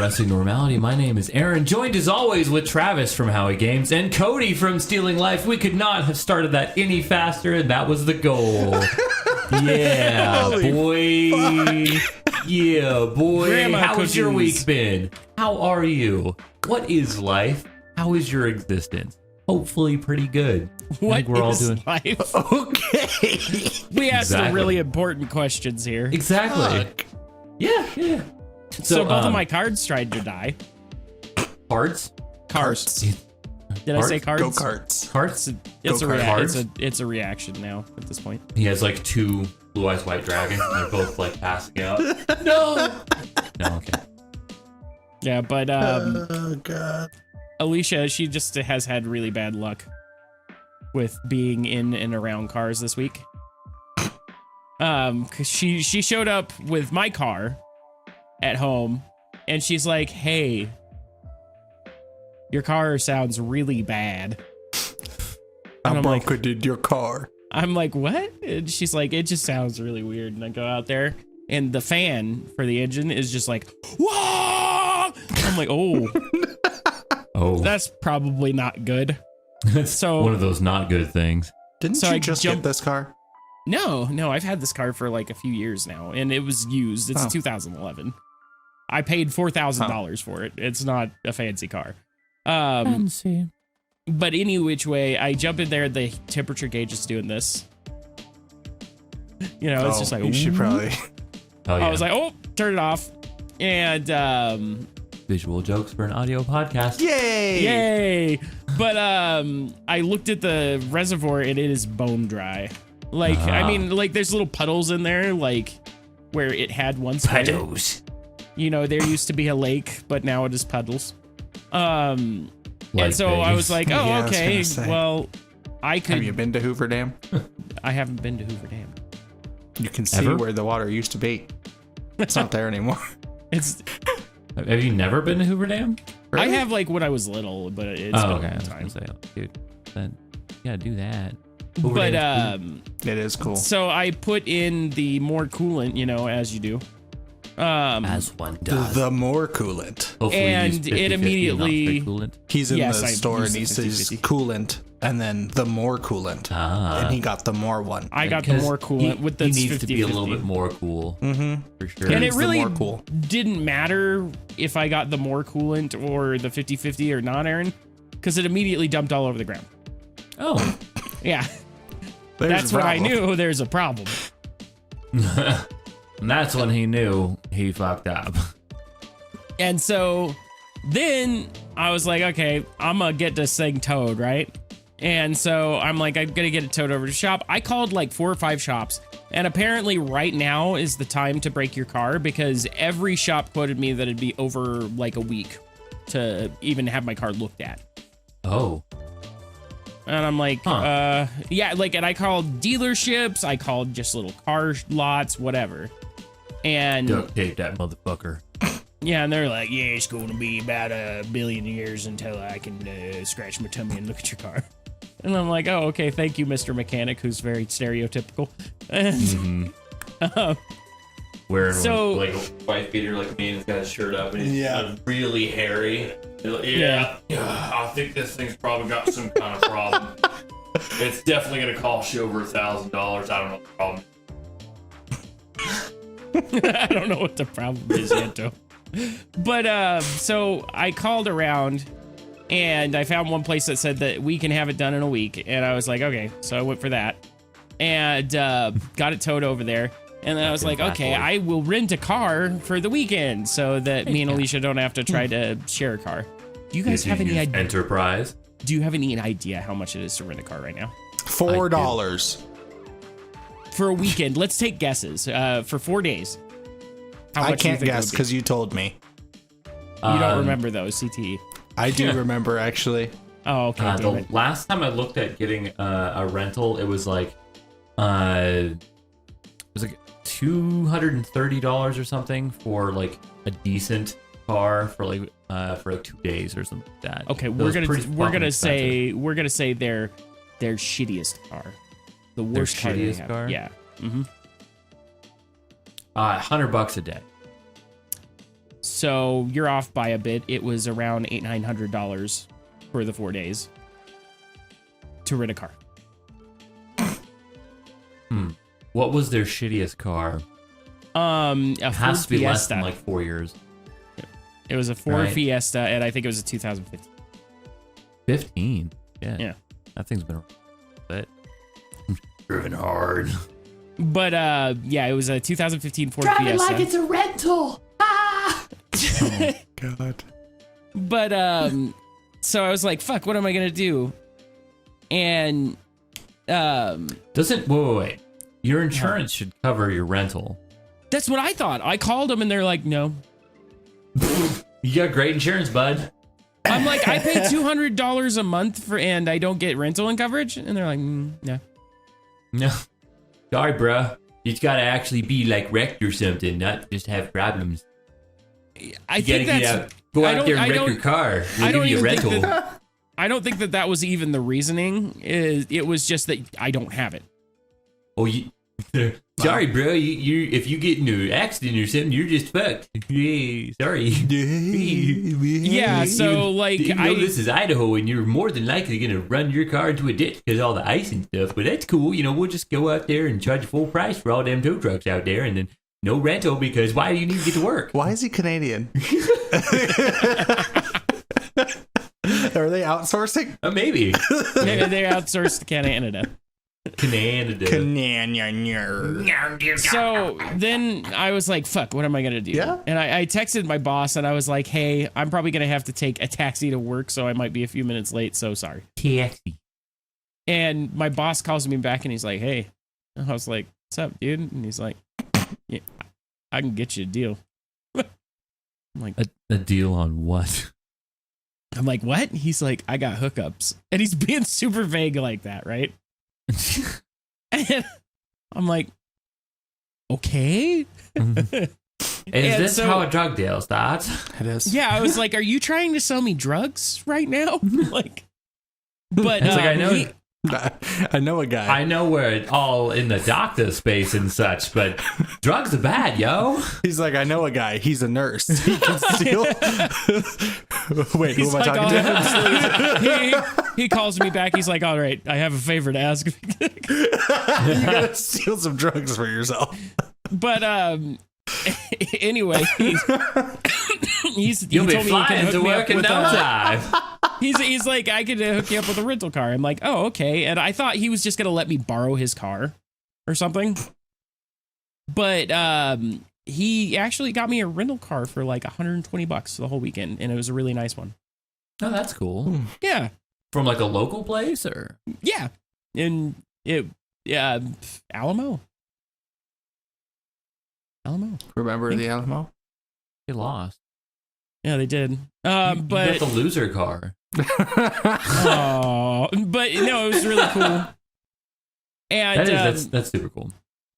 Arresting Normality. My name is Aaron, joined as always with Travis from Howie Games and Cody from Stealing Life. We could not have started that any faster, and that was the goal. Yeah, Holy boy. Yeah, boy. Grandma How has your cookies. week been? How are you? What is life? How is your existence? Hopefully pretty good. I What think we're all is doing life? Okay. We asked the Exactly. really important questions here. exactly. Fuck. Yeah. So both of my cards tried to die. cards. Cards. Did I say cards? Go karts. Cards. It's a Go-kart. Cards? it's a reaction now at this point. He has like two blue eyes white dragons, and they're both like passing out. No. Okay. Yeah, but Oh god. Alicia, she just has had really bad luck with being in and around cars this week. 'Cause she showed up with my car at home, and she's like, "Hey, your car sounds really bad." And How I'm like, broken did your car? I'm like, what? And she's like, it just sounds really weird. And I go out there, and the fan for the engine is just like, whoa! I'm like, oh, Oh, that's probably not good. that's so- one of those not good things. Didn't So you I just jumped- get this car? No, I've had this car for like a few years now, and it was used. It's Oh. 2011. I paid $4,000 for it. It's not a fancy car. But any which way, I jump in there, the temperature gauge is doing this. You know, it's just like, you should probably. Oh yeah. I was like, oh, turn it off. And Visual jokes for an audio podcast. Yay! yay. But I looked at the reservoir and it is bone dry. Like, I mean, like there's little puddles in there, like where it had once been. Puddles. You know, there used to be a lake, but now it is puddles. And Like so I was Vegas. like, Yeah, oh, I was okay, gonna say. well, I Have you could. been to Hoover Dam? I haven't been to Hoover Dam. You can see Ever? where the water used to be. It's not there anymore. It's. Have you never been to Hoover Dam? I Really? have like when I was little, but it's been Oh, a okay. I long was time. gonna say, dude, then you gotta do that. Hoover But Dam's It is cool. so I put in the more coolant, you know, as you do. as one does. The more coolant. Hopefully you and use it 50-50 and not immediately- straight coolant. He's in Yes, the I store and used he the says 50-50. coolant and then the more coolant. and he got the more one. I got the Because more coolant with the he needs 50, to be a little bit more cool. Mm-hmm. For sure. And it It's the really more cool. didn't matter if I got the more coolant or the 50-50 or not, Aaron, because it immediately dumped all over the ground. Oh. Yeah, There's that's a when I problem. knew there's a problem. And that's when he knew he fucked up. And so then I was like, okay, I'm gonna get this thing towed, right? And so I'm like, I'm gonna get it towed over to the shop. I called like 4 or 5 shops, and apparently right now is the time to break your car because every shop quoted me that it'd be over like a week to even have my car looked at. Oh. And I'm like, Huh. yeah, like, and I called dealerships, I called just little car lots, whatever. And Duct tape that motherfucker. yeah, and they're like, yeah, it's going to be about 1 billion years until I can scratch my tummy and look at your car. And I'm like, oh, okay, thank you, Mr. Mechanic, who's very stereotypical. And Wearing So- like a white beater like me and he's got his shirt up and he's Yeah. really hairy. He's like, Yeah. yeah, I think this thing's probably got some kind of problem. It's definitely gonna cost you over $1,000. I don't know the problem. I don't know what the problem is yet, though. But so I called around and I found one place that said that we can have it done in a week. And I was like, okay, so I went for that and got it towed over there. And then I was like, okay, I will rent a car for the weekend so that me and Alicia don't have to try to share a car. Do you guys have any idea? Enterprise? Do you have any idea how much it is to rent a car right now? $4. For a weekend, let's take guesses. For 4 days. How I much do you can't think it guess would be? because you told me. You don't remember those, CTE. I do remember actually. Oh, okay. The damn it. last time I looked at getting a rental, it was like $230 or something for like a decent car for like 2 days or something like that. Okay, It we're was gonna pretty we're fucking gonna expensive. say their shittiest car, the worst car they shittiest have. car? Yeah. Mm-hmm. $100 a day. So you're off by a bit. It was around $900 for the 4 days to rent a car. What was their shittiest car? A It has Ford to be less Fiesta. than like 4 years. It was a Ford Right. Fiesta, and I think it was a 2015. 15. Yeah. Yeah. That thing's been but driven hard. But yeah, it was a 2015 Ford Fiesta. a rental. God. But so I was like, fuck, what am I gonna do? And Doesn't wait. Your insurance should cover your rental. that's what I thought. I called them and they're like, no. You got great insurance, bud. I'm like, I pay $200 a month for, and I don't get rental and coverage, and they're like, no. No. Sorry, bro. You just gotta actually be like wrecked or something, not just have problems. I You think gotta that's. go I out don't- there I and wreck don't- your car. I We'll don't give you a even think rental. I don't think that was even the reasoning. It was just that I don't have it. Oh, you. Sorry, bro. You if you get in an accident or something, you're just fucked. Yeah, sorry. Yeah, so like You know, this is Idaho, and you're more than likely gonna run your car into a ditch because all the ice and stuff. But that's cool. You know, we'll just go out there and charge full price for all them tow trucks out there, and then no rental because why do you need to get to work? Why is he Canadian? Are they outsourcing? Maybe they outsourced to Canada. Canada. So then I was like, fuck, what am I going to do? Yeah. And I texted my boss and I was like, hey, I'm probably going to have to take a taxi to work, so I might be a few minutes late, so sorry. Taxi. And my boss calls me back and he's like, hey. And I was like, what's up, dude? And he's like, yeah, I can get you a deal. I'm like, A deal on what? I'm like, what? He's like, I got hookups. And he's being super vague like that, right? And I'm like, okay. Is And this so- how a drug deal starts? It is. Yeah, I was like, are you trying to sell me drugs right now? Like, but It's like, I know. I know a guy. I know we're all in the doctor space and such, but drugs are bad, yo. He's like, I know a guy. He's a nurse. He can steal. Wait, who he's am I like, talking oh, to? he calls me back. He's like, all right, I have a favor to ask. You gotta steal some drugs for yourself. But anyway, You'll he be told me he can flying hook to me work up in with no time. He's like, I could hook you up with a rental car. I'm like, oh, okay. And I thought he was just gonna let me borrow his car or something. But he actually got me a rental car for like $120 the whole weekend, and it was a really nice one. Oh, that's cool. Yeah, From like a local place, or yeah. And Alamo. Remember the Alamo? you lost. Yeah, they did. You got But the loser car. oh, but no, it was really cool. And That's super cool.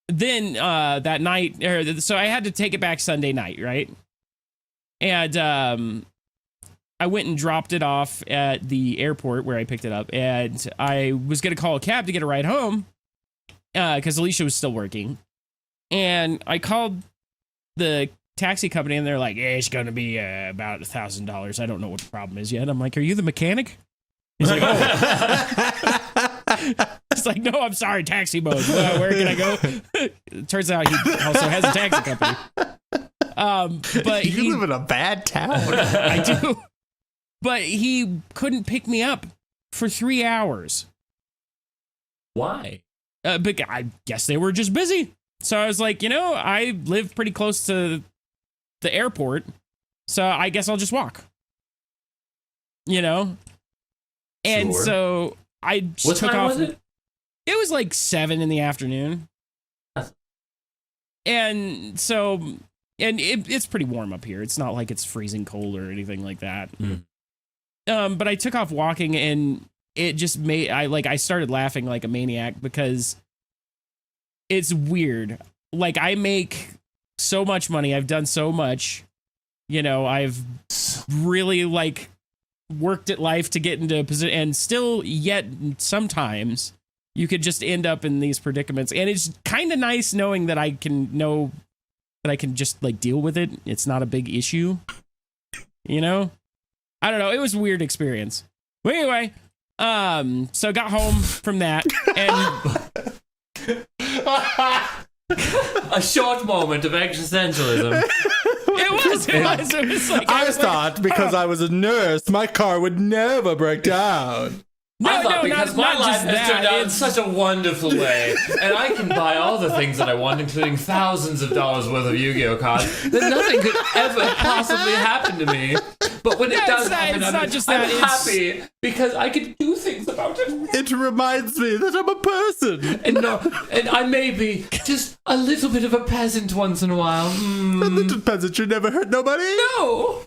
then that night, so I had to take it back Sunday night, right? And I went and dropped it off at the airport where I picked it up, and I was gonna call a cab to get a ride home because Alicia was still working. And I called the taxi company, and they're like, "Yeah, it's gonna be about $1,000. I don't know what the problem is yet." I'm like, "Are you the mechanic?" He's like, "Oh." It's like, "No, I'm sorry, taxi mode. Where can I go?" It turns out he also has a taxi company. But You live in a bad town. I do. But he couldn't pick me up for 3 hours. Why? But I guess they were just busy. So I was like, I live pretty close to the airport, so I guess I'll just walk. And Sure. so I just What took time off. was it? It was like 7 in the afternoon. That's- And so, and it's pretty warm up here. It's not like it's freezing cold or anything like that. Mm. But I took off walking, and it just made, I started laughing like a maniac because it's weird. Like, I make so much money. I've done so much. I've really worked at life to get into a position, and still yet sometimes you could just end up in these predicaments. And it's kind of nice knowing that I can know that I can just like deal with it. It's not a big issue. You know? I don't know. It was a weird experience. But anyway, so got home from that and a short moment of existentialism. It was like I thought because I was a nurse, my car would never break down. I thought no, because my life has turned out in such a wonderful way, and I can buy all the things that I want, including thousands of dollars worth of Yu-Gi-Oh cards, that nothing could ever possibly happen to me. But when it does happen, I'm happy because I can do things about it. It reminds me that I'm a person. And I may be just a little bit of a peasant once in a while. A little peasant should never hurt nobody. No.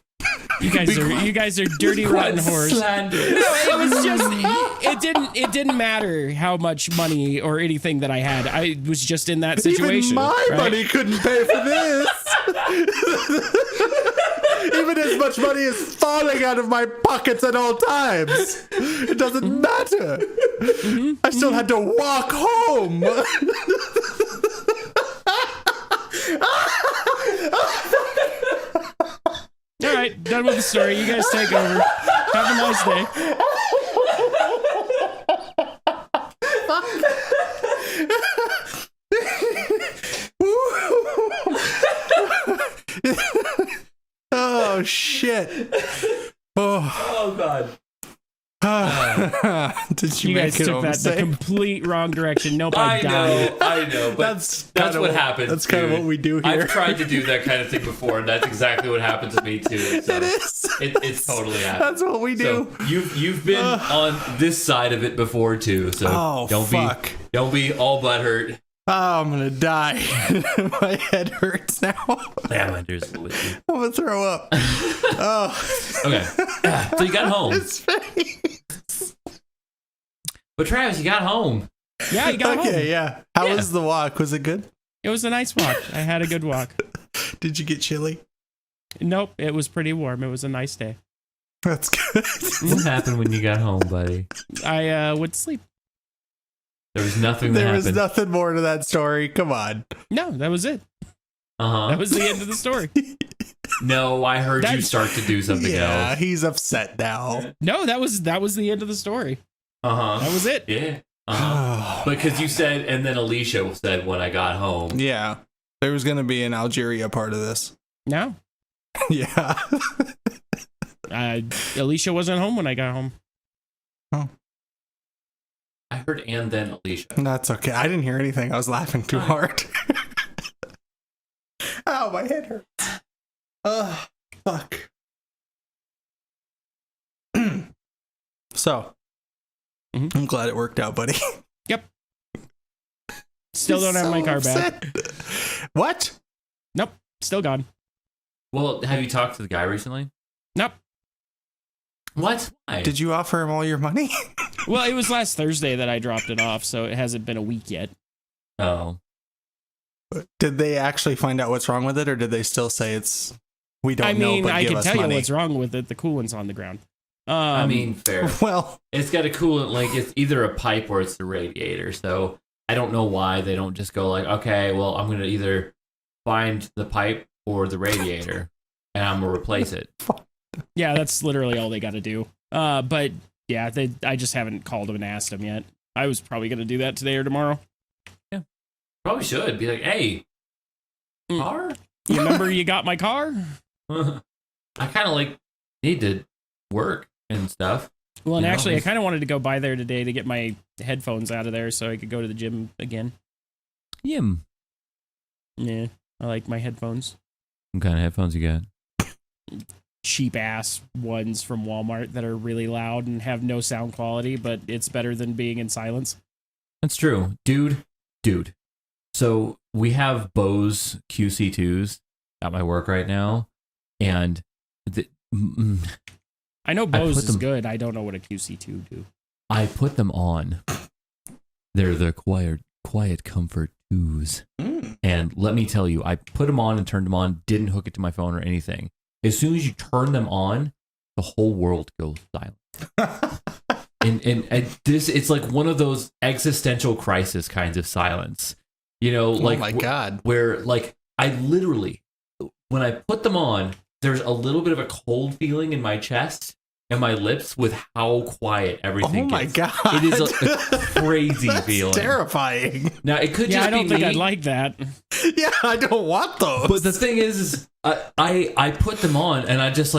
You guys are dirty rotten whores. Slander. No, it was just it didn't matter how much money or anything that I had. I was just in that situation. Even my money couldn't pay for this. Even as much money is falling out of my pockets at all times. It doesn't matter. I still had to walk home. All right, done with the story. You guys take over. Have a nice day. Oh shit! Oh God. Did you You make guys it took home that the safe? complete wrong direction. Nope, I died. I know, but that's what happens. That's kind of what we do here. I've tried to do that kind of thing before, and that's exactly what happened to me too. So It is. It's totally happened. That's what we do. So you've been on this side of it before too. So don't be all butthurt. Oh, I'm gonna die. My head hurts now. Yeah, I'm just with you. I'm gonna throw up. Oh. Okay. So you got home. His face. But Travis, you got home. Yeah, you got home. Okay, yeah. How was the walk? Was it good? It was a nice walk. I had a good walk. Did you get chilly? Nope, it was pretty warm. It was a nice day. That's good. What happened when you got home, buddy? I went to sleep. There was nothing that There happened. was nothing more to that story. Come on. No, that was it. Uh-huh. That was the end of the story. No, I heard you start to do something Yeah, else. he's upset now. No, that was the end of the story. Uh-huh. That was it. Yeah. Uh-huh. Because you said, and then Alicia said when I got home. Yeah. There was going to be an Algeria part of this. No. Yeah. Alicia wasn't home when I got home. Oh. I heard and then Alicia. That's okay. I didn't hear anything. I was laughing too hard. Ow, my head hurts. Ugh, fuck. So, I'm glad it worked out, buddy. Yep. Still don't have my car back. What? Nope. Still gone. Well, have you talked to the guy recently? Nope. What? Why? Did you offer him all your money? Well, it was last Thursday that I dropped it off, so it hasn't been a week yet. Oh. Did they actually find out what's wrong with it, or did they still say it's we don't know? But I give can us tell money? you what's wrong with it. The coolant's on the ground. I mean, fair. Well, It's got a coolant, like it's either a pipe or it's the radiator. So I don't know why they don't just go like, okay, well, I'm going to either find the pipe or the radiator and I'm going to replace it. Yeah, that's literally all they got to do. But yeah, I just haven't called them and asked them yet. I was probably going to do that today or tomorrow. Yeah. Probably should be like, hey, car? You remember you got my car? I kind of like need to work and stuff. Well, and You know, actually, I kind of wanted to go by there today to get my headphones out of there so I could go to the gym again. Yim. Yeah, I like my headphones. What kind of headphones you got? Cheap ass ones from Walmart that are really loud and have no sound quality, but it's better than being in silence. That's true. Dude. So we have Bose QC2s at my work right now. And I know Bose is them- good. I don't know what a QC2 do. I put them on. They're the quiet comfort 2s. And let me tell you, I put them on and turned them on, didn't hook it to my phone or anything. As soon as you turn them on, the whole world goes silent. and this, it's like one of those existential crisis kinds of silence. You know, like oh my God. where like I literally, when I put them on, there's a little bit of a cold feeling in my chest and my lips with how quiet everything Oh my gets. God. It is a crazy That's feeling. terrifying. Now, it could Yeah, just I don't be think me, I'd like that. Yeah, I don't want those. but the thing is I put them on and I just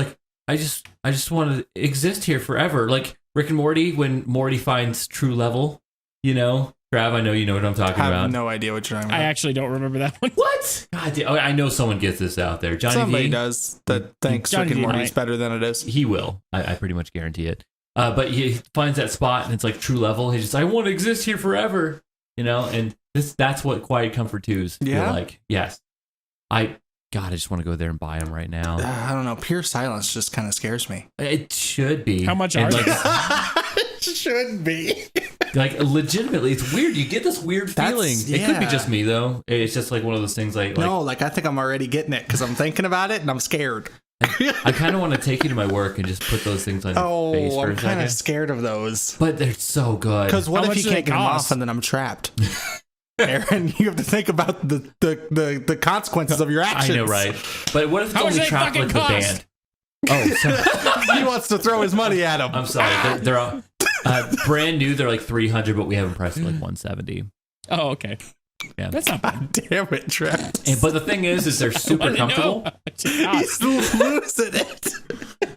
want to exist here forever. Like Rick and Morty, when Morty finds true level, you know? Trav, I know you know what I'm talking I about. have no idea what you're talking about. I actually don't remember that one. What? God damn, I know someone gets this out there. Johnny Somebody V, does that thinks Johnny Rick and V Morty's might. better than it is. he will. I pretty much guarantee it. But he finds that spot and it's like true level. He's just, I want to exist here forever, you know? And that's what Quiet Comfort 2s feel Yeah? like. Yes. I just want to go there and buy them right now. I don't know. Pure silence just kind of scares me. It should be. How much And are like, they? Should be. like legitimately, it's weird. You get this weird feeling. It could be yeah. just me though. It's just like one of those things. Like No, like I think I'm already getting it because I'm thinking about it and I'm scared. I kind of want to take you to my work and just put those things on your face for I'm a kind second. of scared of those. But they're so good. Because what How if much you do they can't get them cost? off and then I'm trapped? Aaron, you have to think about the consequences of your actions. I know, right? But what if it's How much only they trapped fucking like the cost? band? Oh, sorry. He wants to throw his money at him. I'm sorry. They're all, brand new. They're like 300, but we have them priced at like 170. Oh, okay. Yeah. That's not bad. Damn it, Travis. But the thing is they're super I didn't know. comfortable, He's losing it.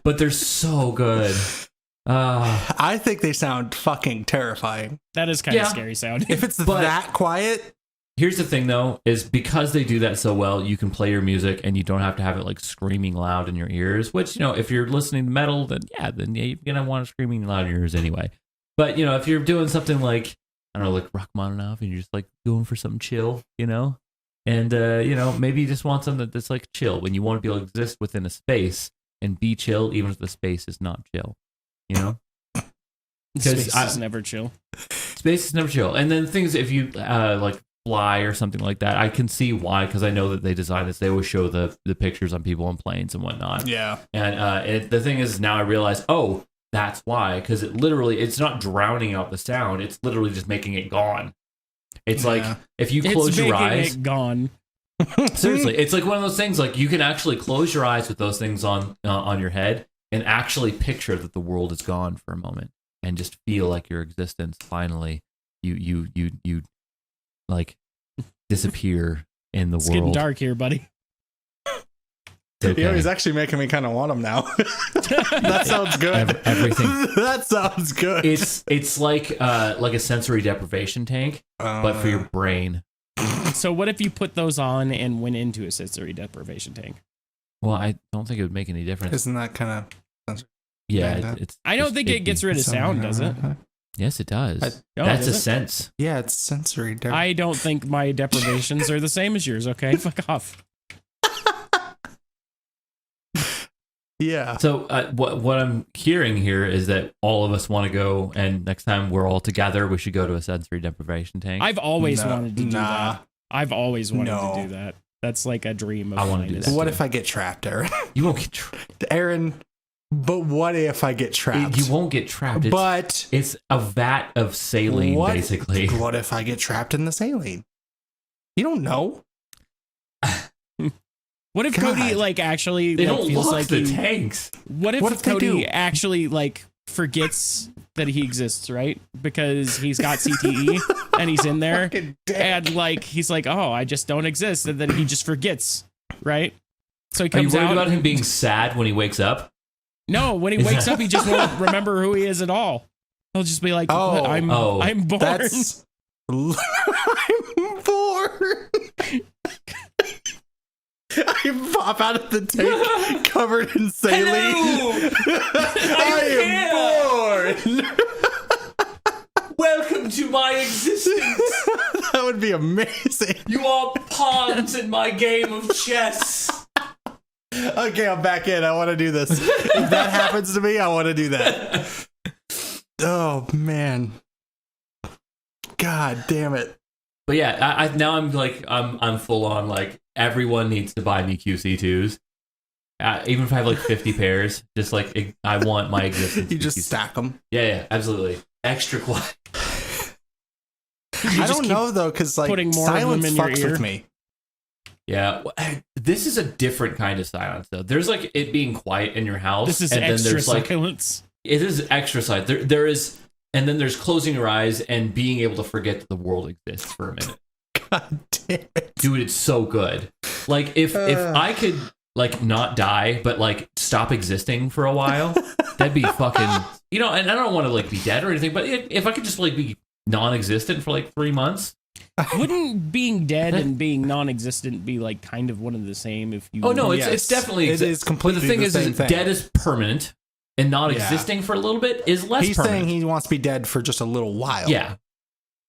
but they're so good. I think they sound fucking terrifying. That is kind Yeah. of scary sounding. If it's But- that quiet, Here's the thing, though, is because they do that so well, you can play your music and you don't have to have it like screaming loud in your ears. Which, you know, if you're listening to metal, then you're gonna want it screaming loud in your ears anyway. But you know, if you're doing something like I don't know, like Rachmaninoff, and you're just like going for something chill, you know, and you know, maybe you just want something that's like chill when you want to be able to exist within a space and be chill, even if the space is not chill, you know. Space is never chill. Space is never chill. And then things if you like fly or something like that, I can see why, because I know that they design this. They always show the pictures on people on planes and whatnot. yeah. And the thing is, now I realize, oh, that's why, because it's not drowning out the sound. It's literally just making it gone. It's Yeah. like if you close your eyes, It gone. seriously, it's like one of those things. Like you can actually close your eyes with those things on your head and actually picture that the world is gone for a moment and just feel like your existence finally you like disappear in the It's world. getting dark here, buddy. It's okay. You know, he's actually making me kind of want him now. That sounds good. Everything. That sounds good. It's like a sensory deprivation tank, but for your brain. So what if you put those on and went into a sensory deprivation tank? Well, I don't think it would make any difference. Isn't that kind of... Yeah, it's. I don't think it gets rid of sound, does it? Yes, it does. No, That's does a it? sense. Yeah, it's sensory. I don't think my deprivations are the same as yours, okay? Fuck off. Yeah. So what I'm hearing here is that all of us want to go, and next time we're all together, we should go to a sensory deprivation tank. I've always No, wanted to do nah. that. I've always wanted No. to do that. That's like a dream of I wanna mine. do is that. What to- if I get trapped, Aaron? You won't get trapped. Aaron, but what if I get trapped? You won't get trapped. It's a vat of saline, what, basically. What if I get trapped in the saline? You don't know. What if God. Cody like actually They like, don't feels lock like the he, tanks. What if they Cody do? actually like forgets that he exists, right? Because he's got CTE and he's in there Fucking dick. and like he's like, "Oh, I just don't exist." And then he just forgets, right? So he Are you comes worried out. about him being sad when he wakes up? No, when he wakes up, he just won't remember who he is at all. He'll just be like, Oh, I'm born." That's... I'm born. I pop out of the tank covered in saline. I am born. Welcome to my existence. That would be amazing. You are pawns in my game of chess. Okay, I'm back in. I want to do this. If that happens to me, I want to do that. Oh man. God damn it. But yeah, I now I'm full on like everyone needs to buy me QC2s. Even if I have like 50 pairs, just like I want my existence. You to just be- stack them. Yeah, absolutely. Extra quiet. You I just don't keep know though, because like putting more of them silence in your fucks ear. with me. Yeah, this is a different kind of silence though. There's like it being quiet in your house. This is and extra then there's like silence. it is extra silence. There is, and then there's closing your eyes and being able to forget that the world exists for a minute. God damn it. Dude, it's so good. Like if I could like not die, but like stop existing for a while, that'd be fucking. You know, and I don't want to like be dead or anything, but if I could just like be non-existent for like 3 months. Wouldn't being dead and being non-existent be like kind of one of the same? If you Oh no, Yes. it's definitely It is completely But the thing is same thing. dead is permanent, and not existing for a little bit is less He's permanent. saying he wants to be dead for just a little while. Yeah,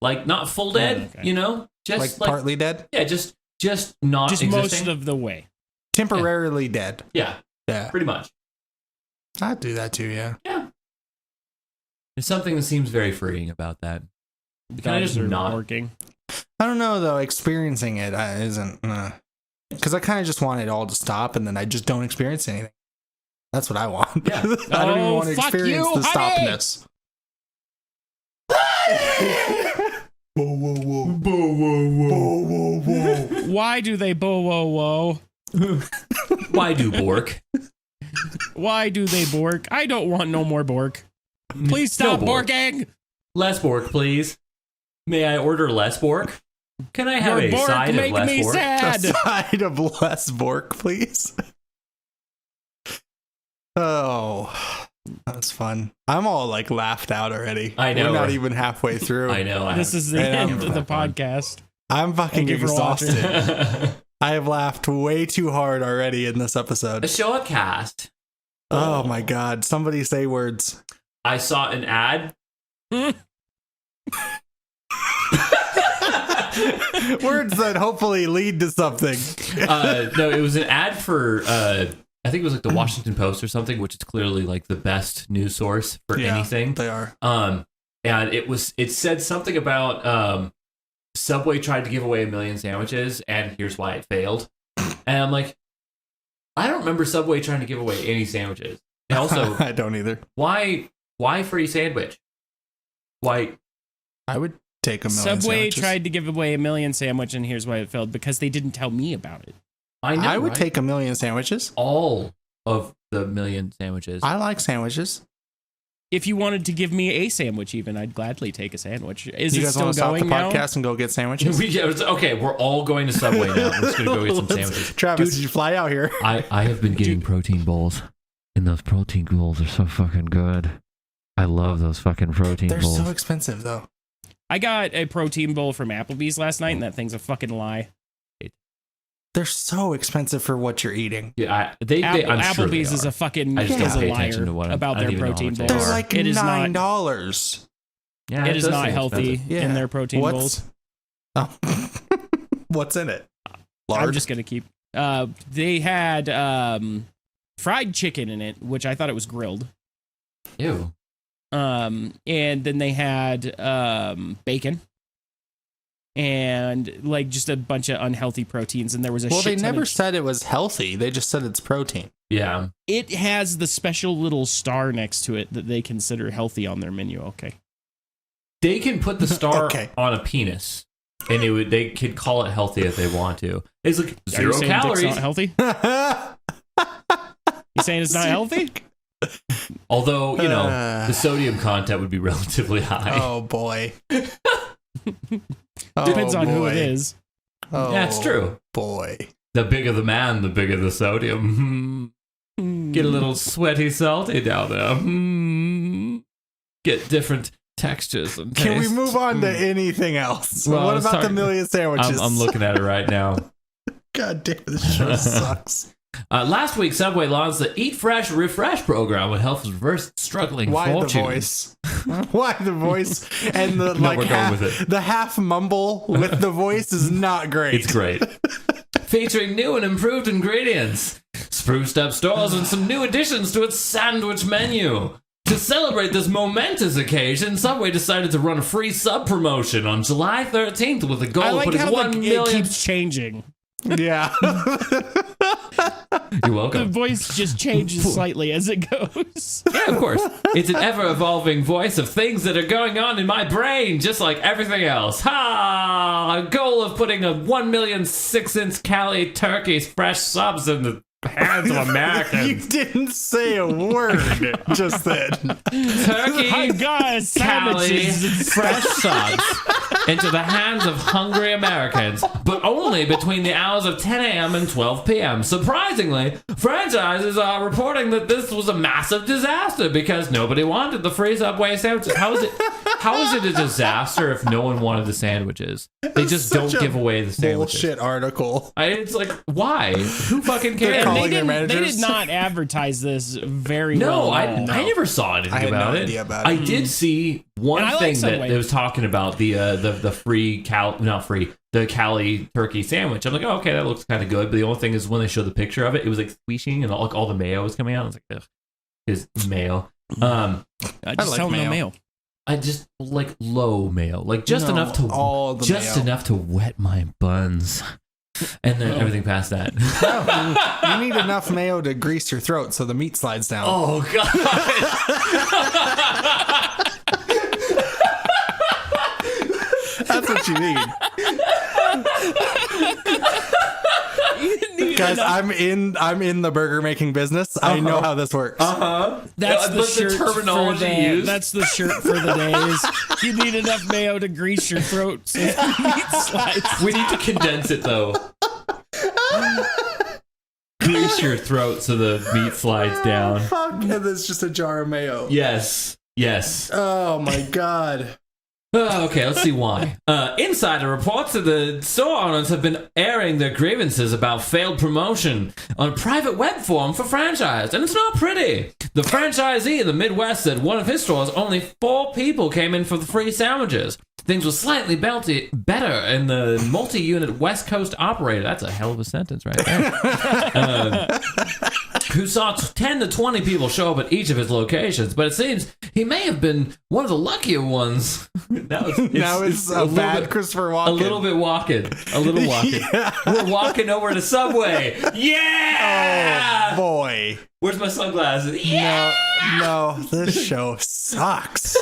like not full dead, okay. you know, just Like partly dead? Yeah, just not just existing. most of the way. Temporarily dead. Yeah, Yeah. pretty much. I'd do that too, yeah. Yeah, there's something that seems very freeing about that. Can I Dogs just are not? working. I don't know though. Experiencing it isn't because I kind of just want it all to stop, and then I just don't experience anything. That's what I want. Yeah. I don't even Oh, want to fuck experience you, the honey! stopness. Whoa, whoa, whoa, whoa, whoa, whoa, whoa! Why do they whoa whoa? Why do Bork? Why do they bork? I don't want no more bork. Please stop No bork. borking. Less Bork, please. May I order less Bork? Can I have Your a bork side of make less me Bork? A sad. side of less Bork, please. Oh, that's fun. I'm all like laughed out already. I know, We're not right? even halfway through. I know. This is the And I'm end of the fun. podcast. I'm fucking Thank you for watching. exhausted. I have laughed way too hard already in this A episode. show cast. Oh my god. Somebody say words. I saw an ad. Words that hopefully lead to something. No, it was an ad for I think it was like the Washington Post or something, which is clearly like the best news source for Yeah, anything. They are. And it said something about Subway tried to give away 1 million sandwiches, and here's why it failed. And I'm like, I don't remember Subway trying to give away any sandwiches. And also, I don't either. why free sandwich? Why? I would take a million Subway sandwiches. tried to give away 1 million sandwich, and here's why it failed: because they didn't tell me about it. I know. I would right? take 1 million sandwiches. all of the 1 million sandwiches. I like sandwiches. If you wanted to give me a sandwich, even, I'd gladly take a sandwich. Is You it guys still want to stop the going now? podcast and go get sandwiches? Okay, we're all going to Subway now. We're just gonna go get some sandwiches. Travis, Dude, did you fly out here? I have been getting protein bowls, and those protein bowls are so fucking good. I love those fucking protein They're bowls. so expensive though. I got a protein bowl from Applebee's last night, and that thing's a fucking lie. They're so expensive for what you're eating. Yeah, I'm sure they Applebee's is are. a fucking I just don't is a pay attention to liar what about I their don't even know how protein much they bowls. They're are. like It is not. $9. Yeah, It is does not seem healthy expensive. in their protein bowls. Oh. What's in it? Lard? I'm just gonna keep. They had fried chicken in it, which I thought it was grilled. Ew. And then they had bacon. And like just a bunch of unhealthy proteins, and there was a Well, they shit ton never of- said it was healthy. They just said it's protein. Yeah. It has the special little star next to it that they consider healthy on their menu. Okay. They can put the star Okay. on a penis, and they could call it healthy if they want to. It's like Are you 0 saying dick's calories. not healthy? You saying it's not healthy? Although, the sodium content would be relatively high. Oh boy. Depends Oh, on who boy. it is. Oh, Yeah, it's true. Boy. The bigger the man, the bigger the sodium. Get a little sweaty, salty down there. Get different textures and Can we tastes. move on to anything else? Well, what about sorry. the million sandwiches? I'm looking at it right now. God damn, this show sucks. Last week, Subway launched the Eat Fresh Refresh program with help reverse struggling Why fortunes. the voice? Why the voice? And the No, we're going half, with it. the half mumble with the voice is not great. It's great. Featuring new and improved ingredients, spruced up stores, and some new additions to its sandwich menu. To celebrate this momentous occasion, Subway decided to run a free sub promotion on July 13th with a goal I of like putting how 1 it million. keeps changing. Yeah. You're The welcome. voice just changes slightly as it goes. Yeah, of course. It's an ever-evolving voice of things that are going on in my brain, just like everything else. Ha! A goal of putting a 1 million 6-inch Cali turkey's fresh subs in the hands of You Americans. didn't say a word just then. Turkey, I got Cali, sandwiches. fresh subs into the hands of hungry Americans, but only between the hours of 10 a.m. and 12 p.m. Surprisingly, franchises are reporting that this was a massive disaster because nobody wanted the free Subway sandwiches. How is it a disaster if no one wanted the sandwiches? They just don't Such a give away the sandwiches. Bullshit article. It's like, why? Who fucking They're cares? calling They their didn't, they managers. did not advertise this very No, well. I at all. never saw anything I had about no it. idea about I it. did see one And I like thing that Subway. it was talking about the free the Cali turkey sandwich. I'm like, oh, okay, that looks kind of good. But the only thing is when they showed the picture of it, it was like squishing and all the mayo was coming out. I was like, ugh, it's mayo. I just like tell them no mayo. mayo. I just like low mayo, like just No, enough to all the mayo. enough to wet my buns, and then everything past that. You need enough mayo to grease your throat so the meat slides down. Oh god. That's what you need. Guys, I'm in the burger making business. I know how this works. That's the But shirt terminology for the, used. That's the shirt for the day. Is you need enough mayo to grease your throat so the meat slides. We need to condense it though. Grease your throat so the meat slides down. Fuck, and there's just a jar of mayo. Yes. Oh my god. Okay, let's see why. Insider reports that the store owners have been airing their grievances about failed promotion on a private web forum for franchise, and it's not pretty. The franchisee in the Midwest said one of his stores only 4 people came in for the free sandwiches. Things were slightly better in the multi-unit West Coast operator. That's a hell of a sentence right there. Who saw 10 to 20 people show up at each of his locations, but it seems he may have been one of the luckier ones. Now it's a little bad bit- Christopher Walken. A little bit walking. Yeah. We're walking over to Subway. Yeah! Oh boy. Where's my sunglasses? Yeah! No, this show sucks.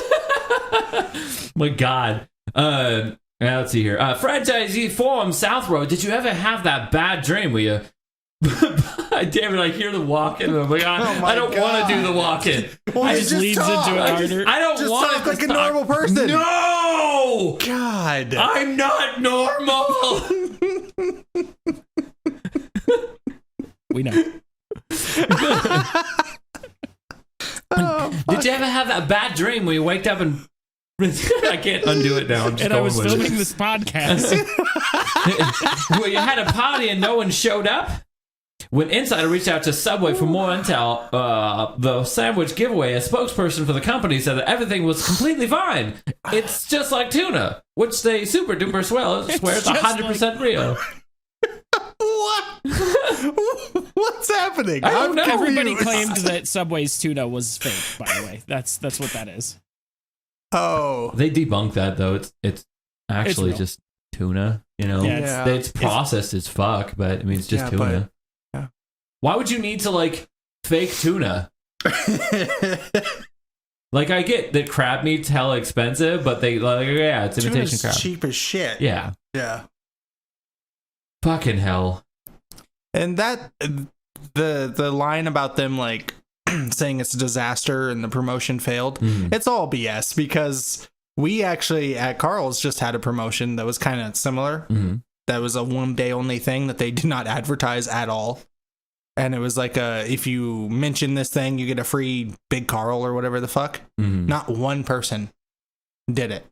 My God. Let's see here. Franchisee Forum South Road. Did you ever have that bad dream where you... Damn it, I hear the walking. I'm like, I don't want to do the walking. Well, It just leads into it harder. I don't Just want talk to like a normal person. No! God. I'm not normal. We know. Did you ever have that bad dream where you waked up and I can't undo it now. I'm just And I going was with filming it. this podcast. Where you had a party and no one showed up? When Insider reached out to Subway for more intel, the sandwich giveaway, a spokesperson for the company said that everything was completely fine. It's just like tuna, which they super duper swear it's just 100% real. What? What's happening? I don't know. I'm Everybody confused. claimed that Subway's tuna was fake, by the way. That's what that is. Oh. They debunked that though. It's actually real. just tuna. You know, Yeah, it's processed as fuck, but I mean it's just Yeah, tuna. but- yeah. Why would you need to like fake tuna? Like I get that crab meat's hella expensive, but they like yeah, it's imitation Tuna's crab. cheap as shit. Yeah, Yeah. fucking hell. And that the line about them like saying it's a disaster and the promotion failed, it's all BS because we actually at Carl's just had a promotion that was kind of similar. That was a 1 day only thing that they did not advertise at all. And it was like if you mention this thing, you get a free Big Carl or whatever the fuck. Not one person did it.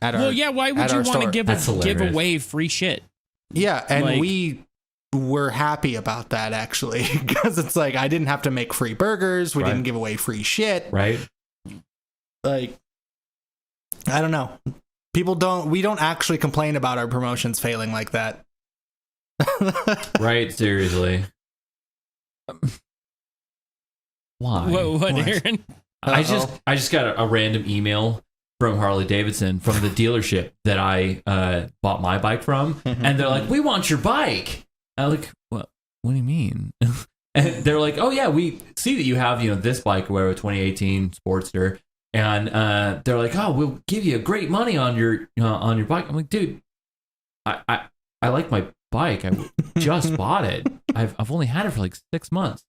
Well, yeah, why would at you our want to store. give That's hilarious. away free shit? Yeah, and Like- we were happy about that actually because it's like I didn't have to make free burgers. We Right. didn't give away free shit. Right? Like, I don't know. We don't actually complain about our promotions failing like that. Right? Seriously. Why? What, What? Aaron? I just got a random email from Harley Davidson from the dealership that I bought my bike from, and they're like, "We want your bike." I'm like, "What? What do you mean?" And they're like, oh yeah, we see that you have, this bike or whatever, 2018 Sportster. And they're like, oh, we'll give you great money on your bike. I'm like, dude, I like my bike. I just bought it. I've only had it for like 6 months.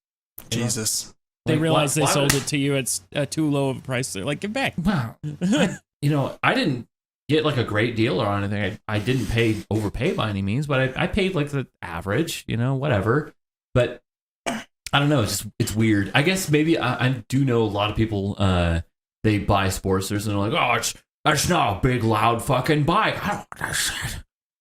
Jesus. They realized they sold it to you at too low of a price. They're like, give back. Wow. I didn't get like a great deal or anything. I didn't overpay by any means, but I paid like the average, whatever. But I don't know. It's weird. I guess maybe I do know a lot of people. They buy Sportsters and they're like, oh, that's not a big loud fucking bike. I don't want that shit.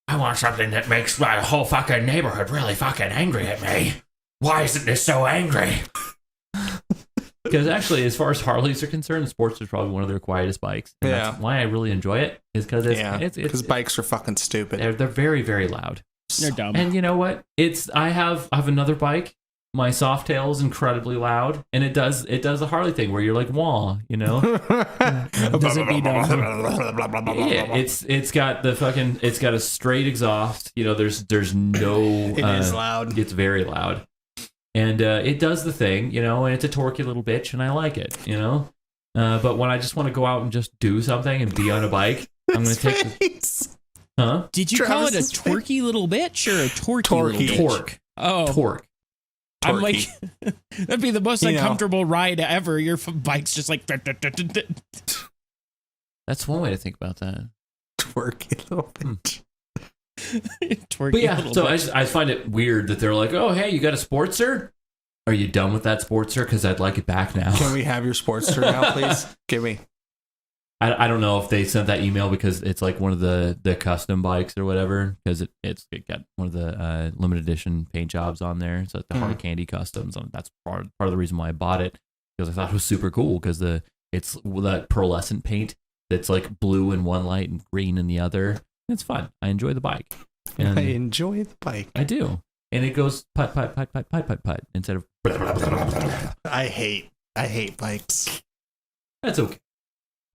I want something that makes my whole fucking neighborhood really fucking angry at me. Why isn't this so angry? Because actually, as far as Harleys are concerned, the Sportster is probably one of their quietest bikes. And that's why I really enjoy it. Is because bikes are fucking stupid. They're very, very loud. They're dumb. And you know what? I have another bike. My Softail is incredibly loud, and it does a Harley thing where you're like, wah, Does it be dumb? Yeah, it's got a straight exhaust. There's no. It is loud. It's very loud, and it does the thing, and it's a torquey little bitch, and I like it, But when I just want to go out and just do something and be on a bike, I'm going to take. Huh? Did you call it a torquey little bitch or a torquey little bitch? Torque. Oh, torque. I'm like, that'd be the most uncomfortable ride ever. Your bike's just like. That's one way to think about that. Twerky little bitch. Twerky but yeah, little so bitch. I find it weird that they're like, oh, hey, you got a Sportster? Are you done with that Sportster? Because I'd like it back now. Can we have your Sportster now, please? Give me. I don't know if they sent that email because it's like one of the custom bikes or whatever, because it got one of the limited edition paint jobs on there. It's like the Hard Candy Customs. That's part of the reason why I bought it, because I thought it was super cool because it's that pearlescent paint that's like blue in one light and green in the other. It's fun. I enjoy the bike. And I enjoy the bike. I do. And it goes putt, putt, putt, putt, putt, putt, putt instead of. I hate bikes. That's okay.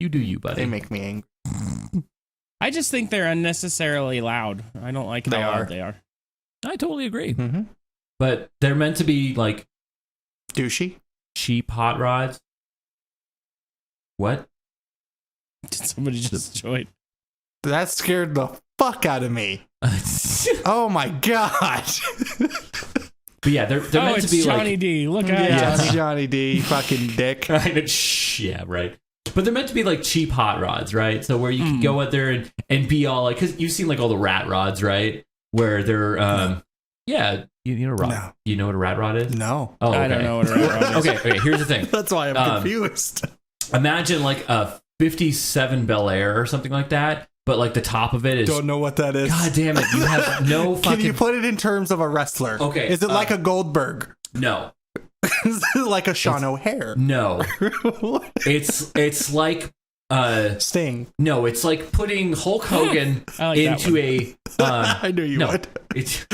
You do you, buddy. They make me angry. I just think they're unnecessarily loud. I don't like how loud they are. I totally agree. Mm-hmm. But they're meant to be like douchey, cheap hot rods. What? Did somebody just join? That scared the fuck out of me. Oh my god. But yeah, they're meant to be Johnny like D. Look at yeah, Johnny D. Fucking dick. Yeah, right. But they're meant to be like cheap hot rods, right? So where you can go out there and be all like, because you've seen like all the rat rods, right? Where they're, yeah, you know what No. You know what a rat rod is? No. Oh, okay. I don't know what a rat rod is. Okay, here's the thing. That's why I'm confused. Imagine like a 57 Bel Air or something like that, but like the top of it is. Don't know what that is. God damn it! You have no fucking. Can you put it in terms of a wrestler? Okay. Is it like a Goldberg? No. Is it like a Sean O'Hare? No. It's like Sting. No, it's like putting Hulk Hogan like into a. I knew you would. It's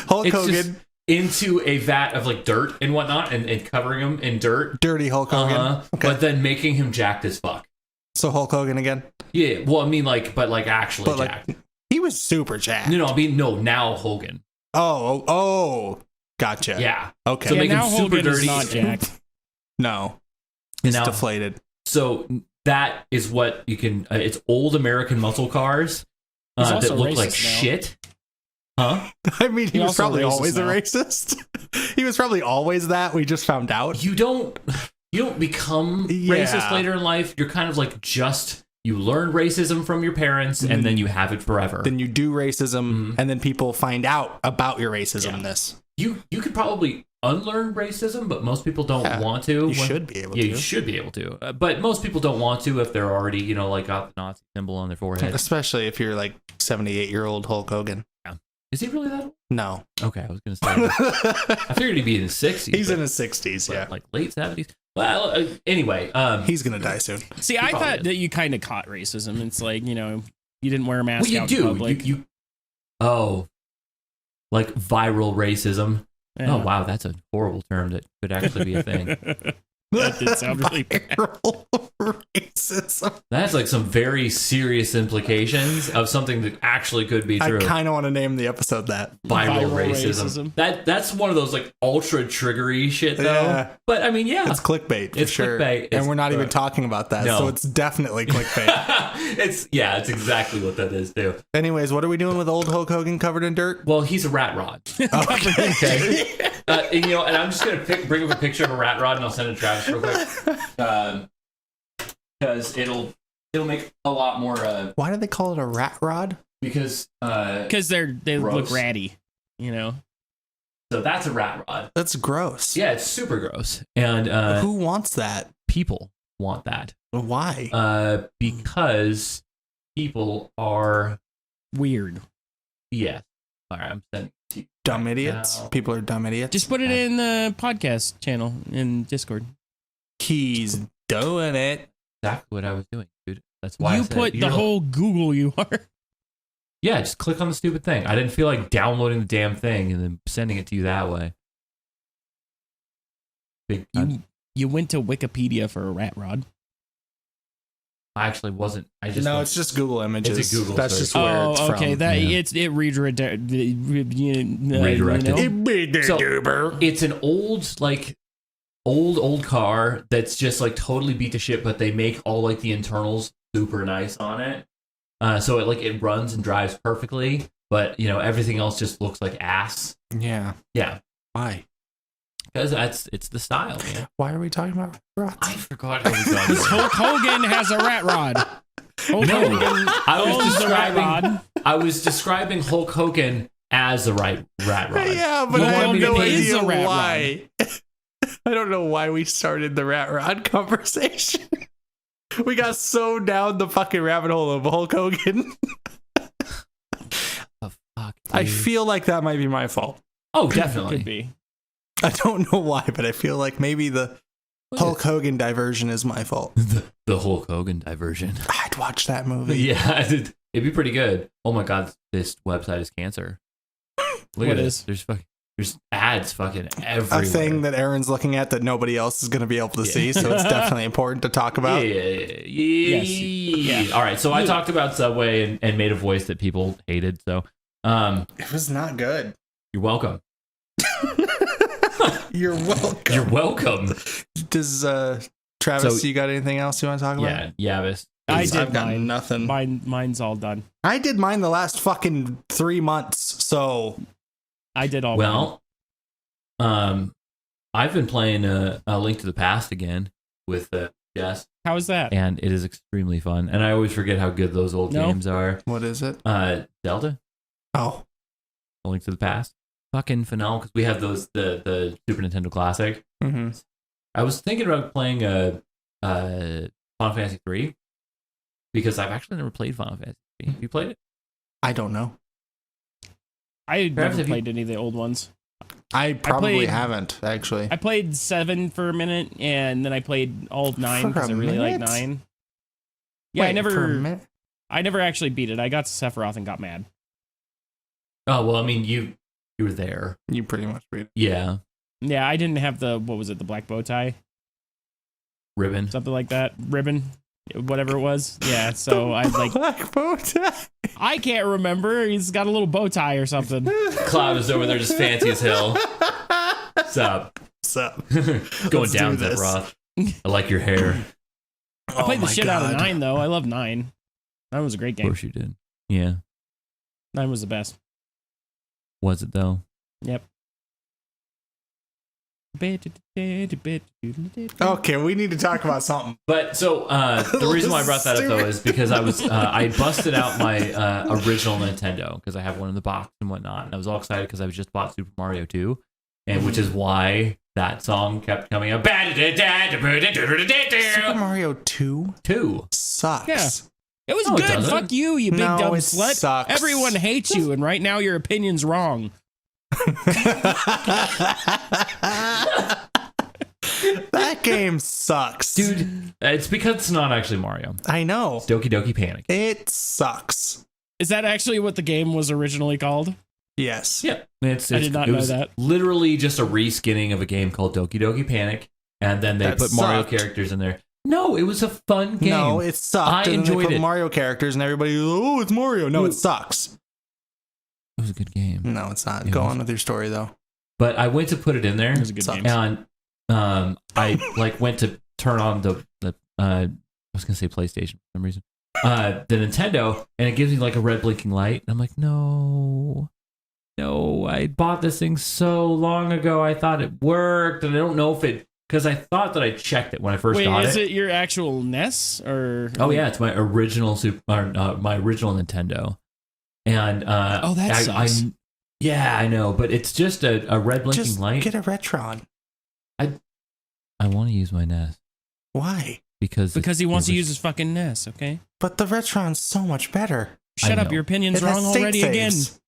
Hulk it's Hogan. just into a vat of like dirt and whatnot, and covering him in dirt. Dirty Hulk Hogan. Okay. But then making him jacked as fuck. So Hulk Hogan again? Yeah, well, I mean, like, but like actually jacked. He was super jacked. No, I mean, no, now Hogan. Oh, gotcha. Yeah. Okay. So Yeah, make him now super Hogan is dirty. not jacked. No. And It's now, deflated. so that is what you can. It's old American muscle cars He's that also look racist like now. shit. Huh? I mean, he was also probably racist always now. a racist. He was probably always that. We just found out. You don't become racist later in life. You're kind of like you learn racism from your parents, and then you have it forever. Then you do racism, and then people find out about your racismness. You could probably unlearn racism, but most people don't want to. You should be able to. Yeah, you should be able to. But most people don't want to if they're already, like got the Nazi symbol on their forehead. Especially if you're like 78-year-old Hulk Hogan. Yeah. Is he really that old? No. Okay, I was going to say. I figured he'd be in his 60s. He's in his 60s, yeah. Like late 70s. Well, anyway. He's going to die soon. See, I thought that you kind of caught racism. It's like, you didn't wear a mask out in public. Like viral racism. Yeah. Oh, wow, that's a horrible term that could actually be a thing. That did sound really bad. Viral racism. That's like some very serious implications of something that actually could be true. I kind of want to name the episode that. Viral racism. That's one of those like ultra triggery shit though. Yeah. But I mean, yeah, It's clickbait for It's sure. clickbait. And we're not even talking about that, No. so it's definitely clickbait. it's exactly what that is too. Anyways, what are we doing with old Hulk Hogan covered in dirt? Well, he's a rat rod. Okay. And, and I'm just gonna bring up a picture of a rat rod and I'll send it to Travis real quick, because it'll make a lot more. Why do they call it a rat rod? Because they gross. look ratty, So that's a rat rod. That's gross. Yeah, it's super gross. And Who wants that? people want that. Why? Because people are Weird. yeah. All right, I'm sending it to you. Dumb idiots. now. People are dumb idiots. Just put it in the podcast channel in Discord. He's doing it. Exactly what I was doing, dude. That's why I You said put the whole Google you are. Yeah, just click on the stupid thing. I didn't feel like downloading the damn thing and then sending it to you that way. You went to Wikipedia for a rat rod. I actually wasn't. It's just Google Images. It's a Google That's search. just where it's from. okay. That yeah. it redirected. Redirected. So, it's an old car that's just like totally beat to shit, but they make all like the internals super nice on it. So it runs and drives perfectly, but everything else just looks like ass. Yeah. Yeah. Why? Because it's the style, man. Why are we talking about rats? I forgot how we got Because here. Hulk Hogan has a rat rod. Hulk Hogan I was describing Hulk Hogan as a rat rod. Yeah, but Hulk I have Hogan no is idea a rat why. I don't know why we started the rat rod conversation. We got so down the fucking rabbit hole of Hulk Hogan. The fuck, I dude. feel like that might be my fault. Oh, definitely. Could be. I don't know why, but I feel like maybe the Hulk Hogan diversion is my fault. The Hulk Hogan diversion. I'd watch that movie. Yeah, it'd be pretty good. Oh my god, this website is cancer. Look What at is? this. There's ads fucking everywhere. A thing that Aaron's looking at that nobody else is going to be able to see, so it's definitely important to talk about. Yeah. All right, so I talked about Subway and made a voice that people hated. So, It was not good. you're welcome. You're welcome. You're welcome. Does Travis, So- you got anything else you want to talk about? Yeah, Yavis. I did I've got mine. nothing. Mine's all done. I did mine the last fucking 3 months, so I did all. mine. Well, I've been playing a Link to the Past again with Jess, How is that? and it is extremely fun. And I always forget how good those old No. games are. what is it? Zelda, Oh, A Link to the Past, fucking phenomenal because we have those the Super Nintendo Classic. mm-hmm. I was thinking about playing Final Fantasy 3 because I've actually never played Final Fantasy 3. Have you played it? I don't know. I Travis, never have you- played any of the old ones. I probably played- haven't, actually. I played 7 for a minute, and then I played all of 9 For because a I really like minute? 9. Yeah, Wait, for a minute? I never actually beat it. I got to Sephiroth and got mad. Oh well, I mean you were there. You pretty much read it. Yeah, Yeah, I didn't have the the black bow tie, ribbon. something like that, ribbon, whatever it was. Yeah, so I like Black bow tie. I can't remember. He's got a little bow tie or something. Cloud is over there just fancy as hell. What's up? What's up? Going Let's down, do this. Sephiroth. I like your hair. I played the my shit out of God. 9 though. I love 9. 9 was a great Of game. course you did. Yeah. 9 was the best. Was it though? Yep. Okay, we need to talk about something. But so the reason why I brought that up though is because I was I busted out my original Nintendo because I have one in the box and whatnot, and I was all excited because I just bought Super Mario 2, and which is why that song kept coming up. Super Mario 2 2. sucks. Yeah. It was No, it good. doesn't. Fuck you, you big No, dumb it slut. sucks. Everyone hates you, and right now your opinion's wrong. That game sucks. Dude, it's because it's not actually Mario. I know. It's Doki Doki Panic. It sucks. Is that actually what the game was originally called? Yes. Yeah, it's I did not it know was that. literally just a reskinning of a game called Doki Doki Panic, and then they That put Mario sucked. characters in there. No, it was a fun game. No, it sucked. I and then enjoyed they put it. Mario characters, and everybody, oh, it's Mario. No, it sucks. It was a good game. No, it's not. It Go was. on with your story, though. But I went to put it in there, It was a good Sucks. game. and I like went to turn on the I was gonna say PlayStation for some reason, the Nintendo, and it gives me like a red blinking light. And I'm like, no, I bought this thing so long ago. I thought it worked, and I don't know if it, because I thought that I checked it when I first Wait, got is it. it your actual NES or? Oh yeah, it's my original my original Nintendo, and Oh, that sucks. Yeah, I know, but it's just a red blinking Just light. get a Retron. I want to use my NES Why? because He wants to it use his fucking NES. Okay, But the Retron's so much better. shut up. know. Your opinion's It has wrong state already saves. again.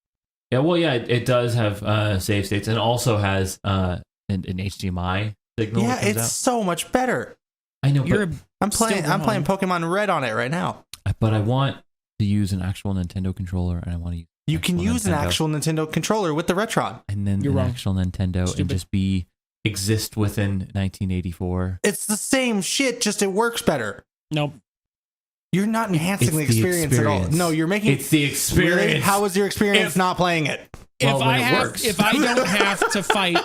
Yeah, well, yeah, it does have save states, and also has an HDMI signal. Yeah, that comes it's out. so much better. I know, You're but, I'm playing Still Pokemon Red on it right now. I want to use an actual Nintendo controller, and I want to use You can use an actual Nintendo controller with the Retron. and then You're an wrong. actual Nintendo, Stupid. and just exist within 1984. It's the same shit, just it works better. Nope. You're not enhancing It's the the experience at all. experience. No, you're making It's the experience. Really? How was your experience If- not playing it? Well, when it If works. I don't have to fight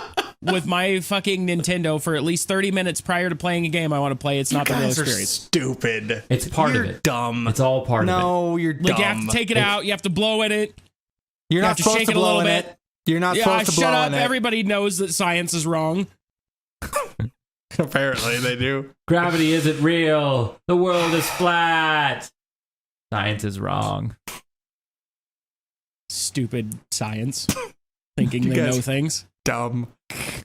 with my fucking Nintendo for at least 30 minutes prior to playing a game I want to play, it's not the real You guys are experience. stupid. It's part You're of it. dumb. It's all part of it. No, you're dumb. Like, you have to take it out. You have to blow in it. You're you not have to supposed shake to it a blow little in bit. it. You're not Yeah, supposed to shut blow up. in it. Everybody knows that science is wrong. Apparently they do. Gravity isn't real. The world is flat. Science is wrong. Stupid science. Thinking You they guys- know things. Dumb.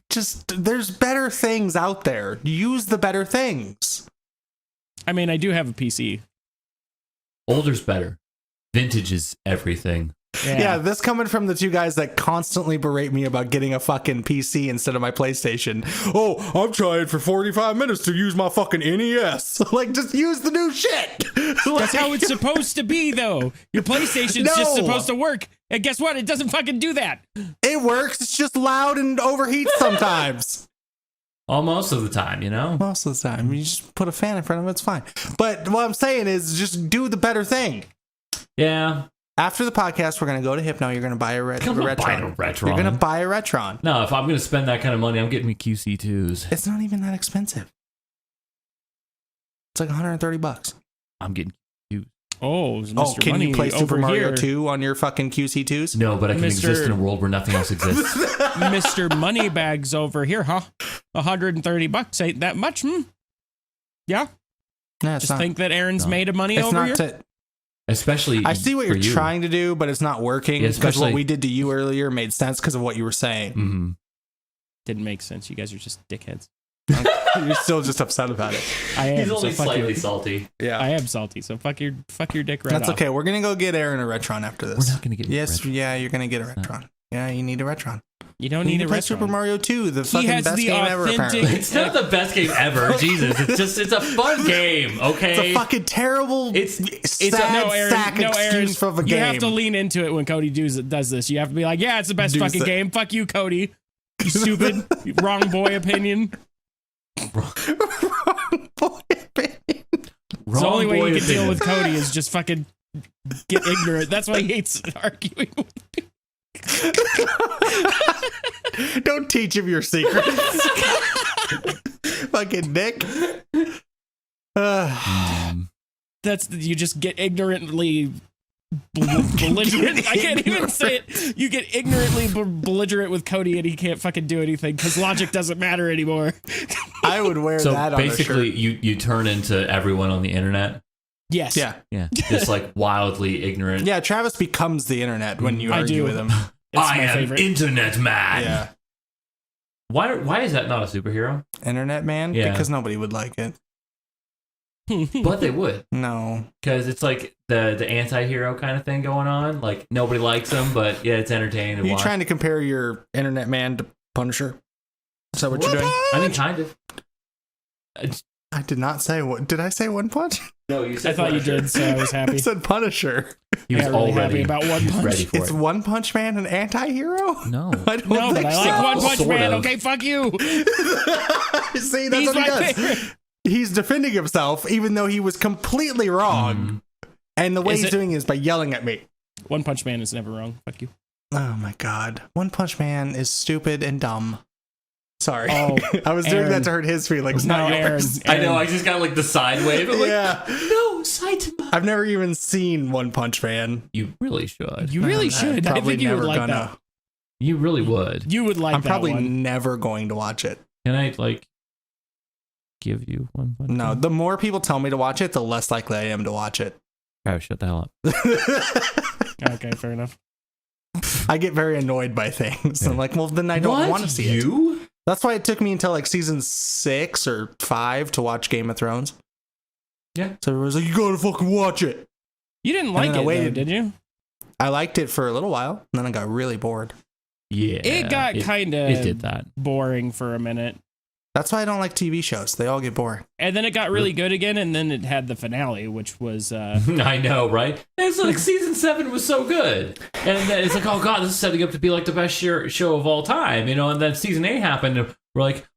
Just there's better things out there. Use the better things. I mean, I do have a PC. Older's better. Vintage is everything. Yeah, this coming from the two guys that constantly berate me about getting a fucking PC instead of my PlayStation. Oh, I'm trying for 45 minutes to use my fucking NES. Like, just use the new shit. That's how it's supposed to be, though. Your PlayStation's No. just supposed to work. And guess what? It doesn't fucking do that. It works. It's just loud and overheats sometimes. Almost of the time, you know? Most of the time. You just put a fan in front of it, it's fine. But what I'm saying is just do the better thing. Yeah. After the podcast, we're going to go to Hypno. You're going to buy a Retron. I'm not buying a Retron. You're going to buy a Retron. No, if I'm going to spend that kind of money, I'm getting me QC2s. It's not even that expensive. It's like $130. I'm getting QC2s. Oh, Mr. Oh, can Money you play Super over Mario here. 2 on your fucking QC2s? No, but I can Mr. exist in a world where nothing else exists. Mr. Moneybags over here, huh? $130 ain't that much, hmm? Yeah? No, it's Just not. think that Aaron's No. made of money It's over not here? to, Especially I see what for you're you. trying to do, but it's not working. Yeah, Because what especially- we did to you earlier made sense because of what you were saying. Mm-hmm. Didn't make sense. You guys are just dickheads. You're still just upset about it. I am. He's only so fuck slightly you. salty. Yeah. I am salty, so fuck your dick right That's off. okay. We're going to go get Aaron a Retron after this. We're not going to get Yes, Retron. yeah, you're going to get a Retron. Yeah, you need a Retron. You don't You need need a to play Retron. Super Mario 2, the He fucking has best the game ever, authentic- apparently. It's not the best game ever. Jesus. It's a fun game, okay? It's a fucking terrible, It's sad no, Aaron. sack No, Aaron. excuse for a game. You have to lean into it when Cody does this. You have to be like, yeah, it's the best Do fucking the- game. Fuck you, Cody. You stupid. Wrong boy opinion. Boy, opinion. It's the only way boy you can deal opinion. with Cody is just fucking get ignorant. That's why he hates arguing with me. Don't teach him your secrets. Fucking Nick. That's you just get ignorantly belligerent. I can't even say it. You get ignorantly belligerent with Cody, and he can't fucking do anything because logic doesn't matter anymore. I would wear So that on basically, a shirt. you turn into everyone on the internet. Yes. Yeah. Yeah, just like wildly ignorant. Yeah, Travis becomes the internet when you I argue do. with him. It's I my am favorite. internet man. Yeah. Why is that not a superhero? Internet man? Yeah. Because nobody would like it. But they would, No. because it's like the anti-hero kind of thing going on. Like nobody likes him, but yeah, it's entertaining to Are you watch. trying to compare your internet man to Punisher? Is that what you're doing? I mean, kind of. I did not say what. Did I say One Punch? No, you I said thought Punisher. you did, so I was I happy. said Punisher. He was Yeah, really already happy about One he was Punch. ready for It's it. One Punch Man an anti-hero? No. I don't No, think but I so. like One Punch Sort Man. of. Okay, fuck you. See, that's He's what he my does. favorite. He's defending himself, even though he was completely wrong. And the way Is he's it- doing it is by yelling at me. One Punch Man is never wrong. Fuck you. Oh my god. One Punch Man is stupid and dumb. Sorry. Oh, I was doing Aaron. that to hurt his feelings, No, not Aaron. yours. I know. I just got like the side wave. I'm like, Yeah. no, Saitama. I've never even seen One Punch Man. You really should. You really I'm should. I probably think you would never like gonna. that. You really would. You would like I'm that probably one. never going to watch it. Can I like give you One Punch No, Man? the more people tell me to watch it, the less likely I am to watch it. Oh, shut the hell up. Okay, fair enough. I get very annoyed by things. I'm like, well, then I don't want to see it. You? That's why it took me until like season 6 or 5 to watch Game of Thrones. Yeah. So everyone's like, you gotta fucking watch it. You didn't like then I it, though, waited. did you? I liked it for a little while, and then I got really bored. Yeah. It got kind It did of that. boring for a minute. That's why I don't like TV shows. They all get boring. And then it got really good again, and then it had the finale, which was I know, right? It's like season 7 was so good. And then it's like, oh god, this is setting up to be like the best show of all time, you know? And then season 8 happened, and we're like,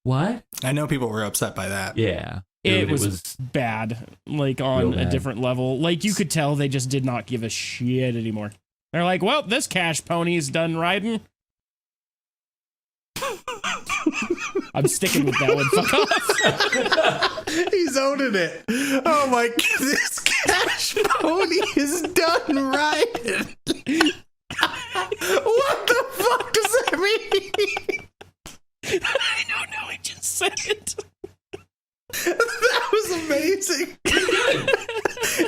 what? I know people were upset by that. Yeah. it Dude, was bad, like on real a bad. different level. Like you could tell they just did not give a shit anymore. They're like, well, this cash pony's done riding. I'm sticking with that one. Fuck off. He's owning it. Oh my god, this cash pony is done right. What the fuck does that mean? I don't know. I just said it. That was amazing.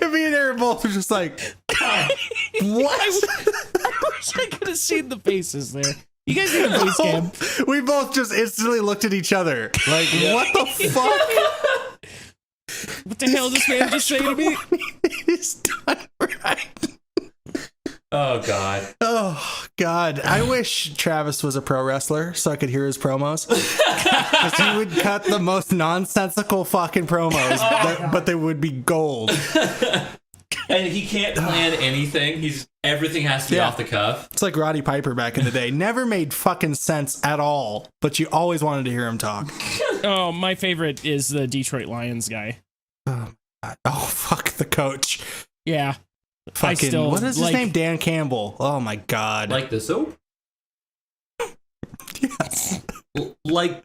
And me and Aaron both were just like, what? I wish I could have seen the faces there. You guys need a face cam. We both just instantly looked at each other like, what the fuck? What the hell did this man just say to me? He's done right. Oh god. Oh god, I wish Travis was a pro wrestler so I could hear his promos. 'Cause he would cut the most nonsensical fucking promos, but they would be gold. And he can't plan anything. Everything has to be Yeah. off the cuff. It's like Roddy Piper back in the day. Never made fucking sense at all, but you always wanted to hear him talk. Oh, my favorite is the Detroit Lions guy. Oh fuck the coach. Yeah. Fucking still what is his like- name? Dan Campbell. Oh my god. Like the soap? yes. Like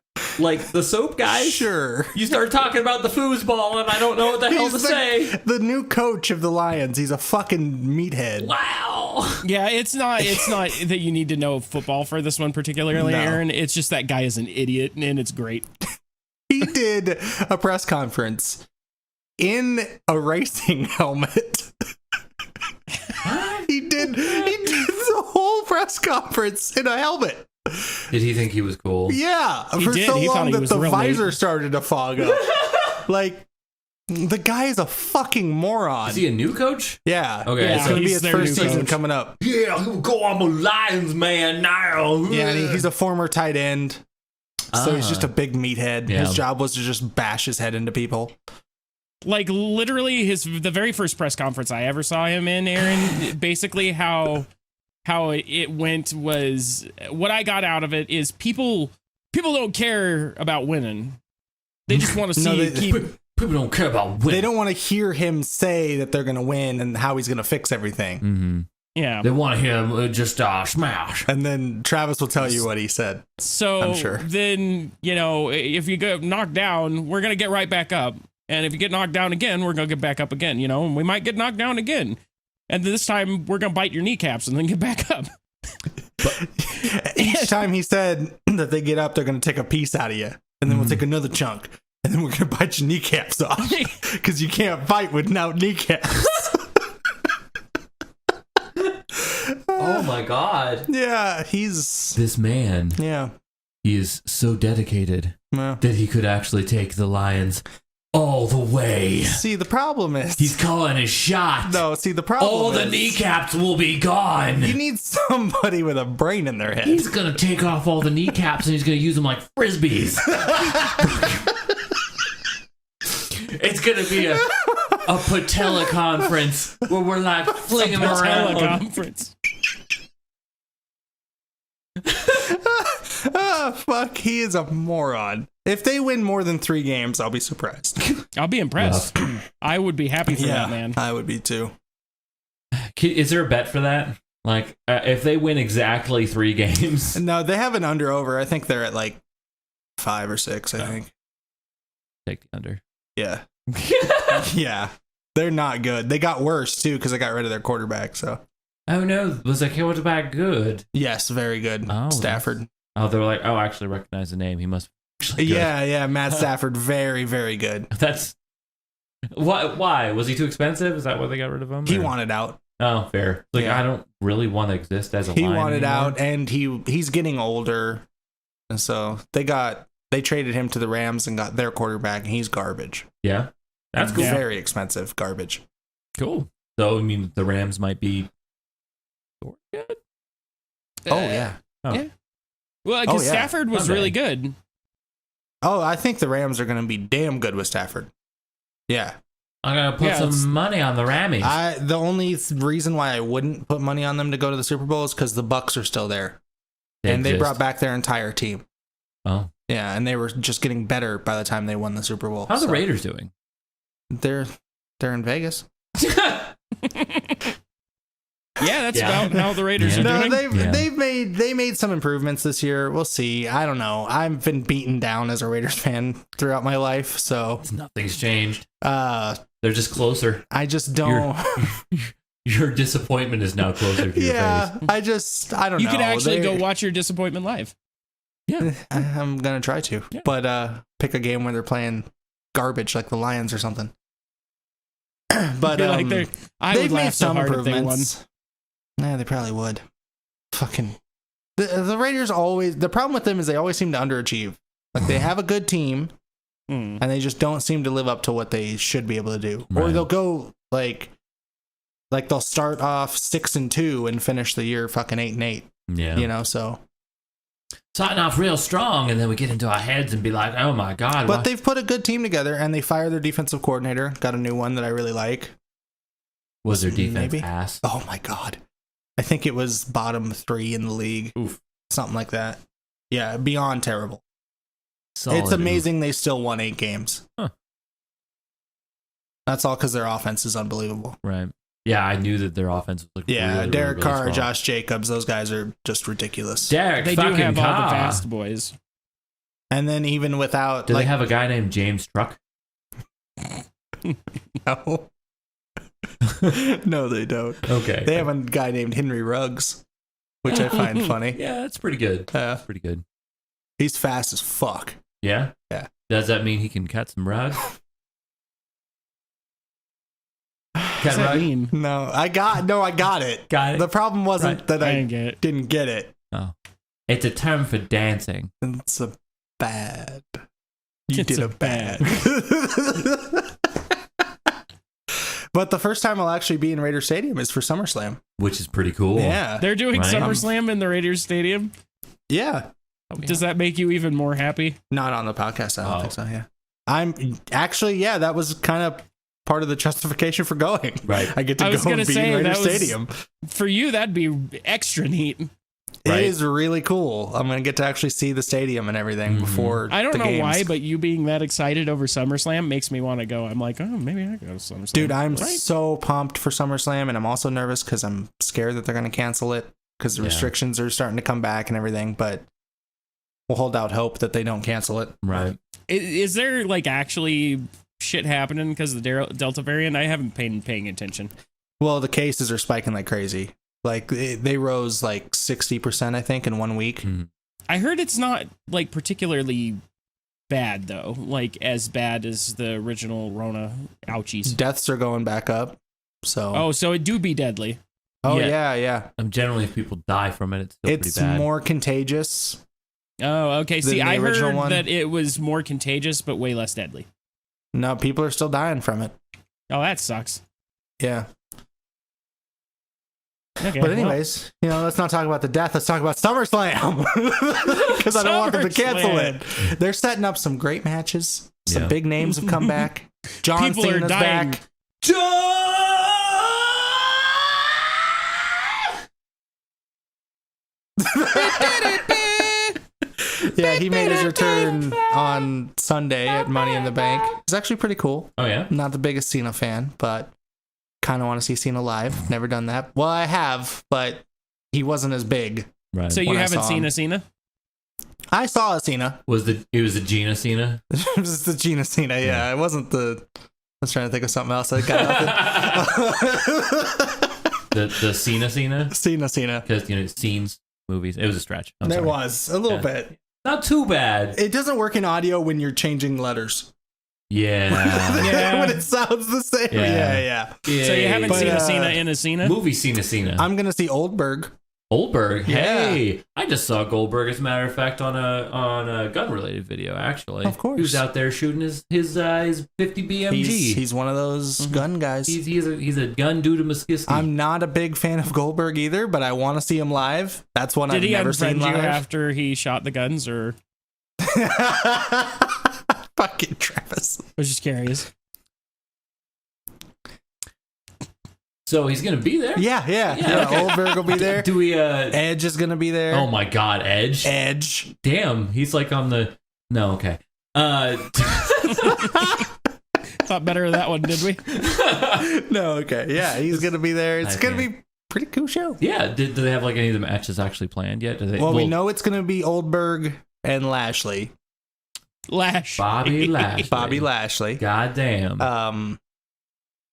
the soap guys? Sure. You start talking about the foosball and I don't know what the hell to He's say. the new coach of the Lions. He's a fucking meathead. Wow. Yeah, it's not that you need to know football for this one particularly, No. Aaron. It's just that guy is an idiot and it's great. He did a press conference in a racing helmet. He did the whole press conference in a helmet. Did he think he was cool? Yeah, He for did. so He thought long he that was the real visor neat. started to fog up. Like, the guy is a fucking moron. Is he a new coach? Yeah. Okay, Yeah, It's going to be he's his their first new season coach. coming up. Yeah, go, I'm a Lions man now. Yeah, and he's a former tight end. So he's just a big meathead. Yeah. His job was to just bash his head into people. Like literally the very first press conference I ever saw him in, Aaron, basically how it went was what I got out of it is people don't care about winning. They just want to see No, you they- keep People don't care about winning. They don't want to hear him say that they're going to win and how he's going to fix everything. Mm-hmm. yeah. They want to hear him just smash. And then Travis will tell you what he said. So I'm sure. then, if you get knocked down, we're going to get right back up. And if you get knocked down again, we're going to get back up again, and we might get knocked down again. And this time we're going to bite your kneecaps and then get back up. Each time he said that they get up, they're going to take a piece out of you. And then we'll take another chunk. And then we're going to bite your kneecaps off. Because you can't fight without kneecaps. Oh my god. Yeah, he's... This man, Yeah. he is so dedicated Well, that he could actually take the Lions all the way. see, the problem is... He's calling his shot. No, see, the problem All the is... kneecaps will be gone. You need somebody with a brain in their head. He's gonna take off all the kneecaps and he's gonna use them like frisbees. It's gonna be a a patella conference where we're like flinging them around. Teleconference. Fuck, he is a moron. If they win more than 3 games, I'll be surprised. I'll be impressed. I would be happy for that, man. I would be too. Is there a bet for that? Like, if they win exactly 3 games? No, they have an under-over. I think they're at like 5 or 6, I think. Take the under. Yeah. Yeah. They're not good. They got worse, too, because they got rid of their quarterback, so. Oh, no. Was their quarterback good? Yes, very good. Oh, Stafford. Oh, they were like, oh, I actually recognize the name. He must be actually good. Yeah, Matt Stafford, very, very good. That's... Why? Was he too expensive? Is that why they got rid of him? He wanted out. Oh, fair. Like, Yeah. I don't really want to exist as a He Lion wanted anymore. out, and he's getting older, and so they traded him to the Rams and got their quarterback, and he's garbage. Yeah. That's cool. Yeah. Very expensive garbage. Cool. So, I mean, the Rams might be good? Oh yeah. Oh. Yeah. Well, because yeah. Stafford was Not really bad. good. Oh, I think the Rams are going to be damn good with Stafford. Yeah. I'm going to put some money on the Rammies. The only reason why I wouldn't put money on them to go to the Super Bowl is because the Bucks are still there, and they exist. brought back their entire team. Oh. Yeah, and they were just getting better by the time they won the Super Bowl. How's the Raiders doing? They're in Vegas. Yeah, that's about how the Raiders are No, doing. they made some improvements this year. We'll see. I don't know. I've been beaten down as a Raiders fan throughout my life, so Nothing's changed. They're just closer. I just don't. Your disappointment is now closer to your face. I don't You know. could actually go watch your disappointment live. Yeah. I'm gonna try to, Yeah. but pick a game where they're playing garbage like the Lions or something. But Be like I would they've laugh made so some hard if they won. improvements. Yeah, they probably would. Fucking the Raiders always. The problem with them is they always seem to underachieve. Like they have a good team, and they just don't seem to live up to what they should be able to do. Or Right. they'll go like they'll start off 6-2 and finish the year fucking 8-8. Yeah. You know, so. Starting off real strong, and then we get into our heads and be like, oh my God. But they've put a good team together, and they fired their defensive coordinator. Got a new one that I really like. Was their defense Maybe? ass? Oh my God. I think it was bottom 3 in the league. Oof. Something like that. Yeah, beyond terrible. Solid It's amazing they still won 8 games. Huh. That's all because their offense is unbelievable. Right. Yeah, I knew that their offense was Yeah, really, Derek really, really Carr, strong. Josh Jacobs, those guys are just ridiculous. Derek They do fucking have all Carr. the fast boys. And then even without... Do they have a guy named James Truck? No. No, they don't. Okay. They have a guy named Henry Ruggs, which I find funny. Yeah, that's pretty good. That's pretty good. He's fast as fuck. Yeah? Yeah. Does that mean he can cut some rugs? What does that mean? No, I got it. Got it. The problem wasn't Right. that I I didn't get it. didn't get it. Oh. It's a term for dancing. It's a bad. You It's did a a bad. But the first time I'll actually be in Raider Stadium is for SummerSlam. Which is pretty cool. Yeah. They're doing Right. SummerSlam in the Raiders Stadium. Yeah. Does that make you even more happy? Not on the podcast. I don't Oh. think so. Yeah. I'm actually, yeah, that was kind of part of the justification for going. Right. I get to I was go gonna and be say, in Raider that was- Stadium. For you, that'd be extra neat. Right. It is really cool. I'm going to get to actually see the stadium and everything before I don't the know games. why, but you being that excited over SummerSlam makes me want to go. I'm like, oh, maybe I go to SummerSlam. Dude, I'm Right? so pumped for SummerSlam, and I'm also nervous because I'm scared that they're going to cancel it because the Yeah. restrictions are starting to come back and everything, but we'll hold out hope that they don't cancel it. Right. Is there like actually shit happening because of the Delta variant? I haven't been paying attention. Well, the cases are spiking like crazy. Like, they rose like 60%, I think, in 1 week. Mhm. I heard it's not like particularly bad though, like as bad as the original Rona. Ouchies. Deaths are going back up. So, Oh, so it do be deadly. yeah. Generally, if people die from it, it's still It's pretty bad. more contagious. Oh, okay. Than See, the I heard original one? that it was more contagious, but way less deadly. No, people are still dying from it. Oh, that sucks. Yeah. Okay. But anyways, let's not talk about the death. Let's talk about SummerSlam because I don't want them to cancel it. They're setting up some great matches. Some Yeah. big names have come back. John People are Cena's dying. back. Yeah, he made his return on Sunday at Money in the Bank. It's actually pretty cool. Oh, yeah? Not the biggest Cena fan, but kind of want to see Cena live. Never done that. Well, I have, but he wasn't as big. Right. So you haven't seen a Cena? I saw a Cena. It was the Gina Cena? It was the Gina Cena, yeah. It wasn't the... I was trying to think of something else. I got nothing. the Cena? Cena. Because, scenes, movies. It was a stretch. There was. A little bit. Not too bad. It doesn't work in audio when you're changing letters. Yeah. When it sounds the same. Yeah. So you haven't seen a Cena in a Cena? Movie Cena. I'm going to see Oldberg. Oldberg? Yeah. Hey, I just saw Goldberg, as a matter of fact, on a gun-related video, actually. Of course. He was out there shooting his 50 BMG. He's one of those gun guys. He's a gun dude to Muskiski. I'm not a big fan of Goldberg either, but I want to see him live. That's one I've never seen Did he live. unfriend you after he shot the guns, or? Fucking Travis. I was just curious. So he's gonna be there? Yeah. Okay. Oldberg will be there. Do we? Edge is gonna be there. Oh my God, Edge! Edge. Damn, he's like on the. No, okay. Thought better of that one, did we? No, okay. Yeah, he's gonna be there. It's gonna be a pretty cool show. Yeah. Do they have like any of the matches actually planned yet? We know it's gonna be Oldberg and Lashley. Bobby Lashley. God damn.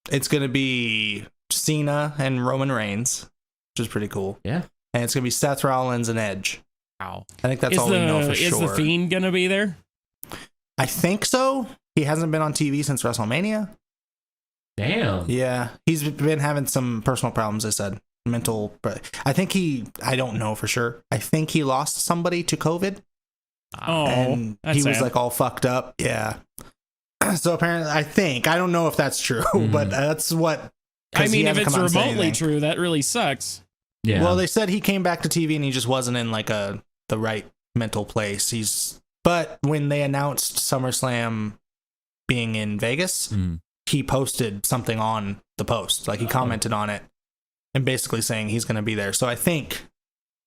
It's gonna be Cena and Roman Reigns, which is pretty cool. Yeah. And it's gonna be Seth Rollins and Edge. Wow. I think that's all we know for sure. Is the Fiend gonna be there? I think so. He hasn't been on TV since WrestleMania. Damn. Yeah, he's been having some personal problems. I said mental, but I think I don't know for sure. I think he lost somebody to COVID. Oh, and he was like all fucked up. Yeah. So apparently, I don't know if that's true, but that's what. I mean, if it's remotely true, that really sucks. Yeah. Well, they said he came back to TV and he just wasn't in like the right mental place. But when they announced SummerSlam being in Vegas, he posted something on the post. Like he commented on it and basically saying he's going to be there. So I think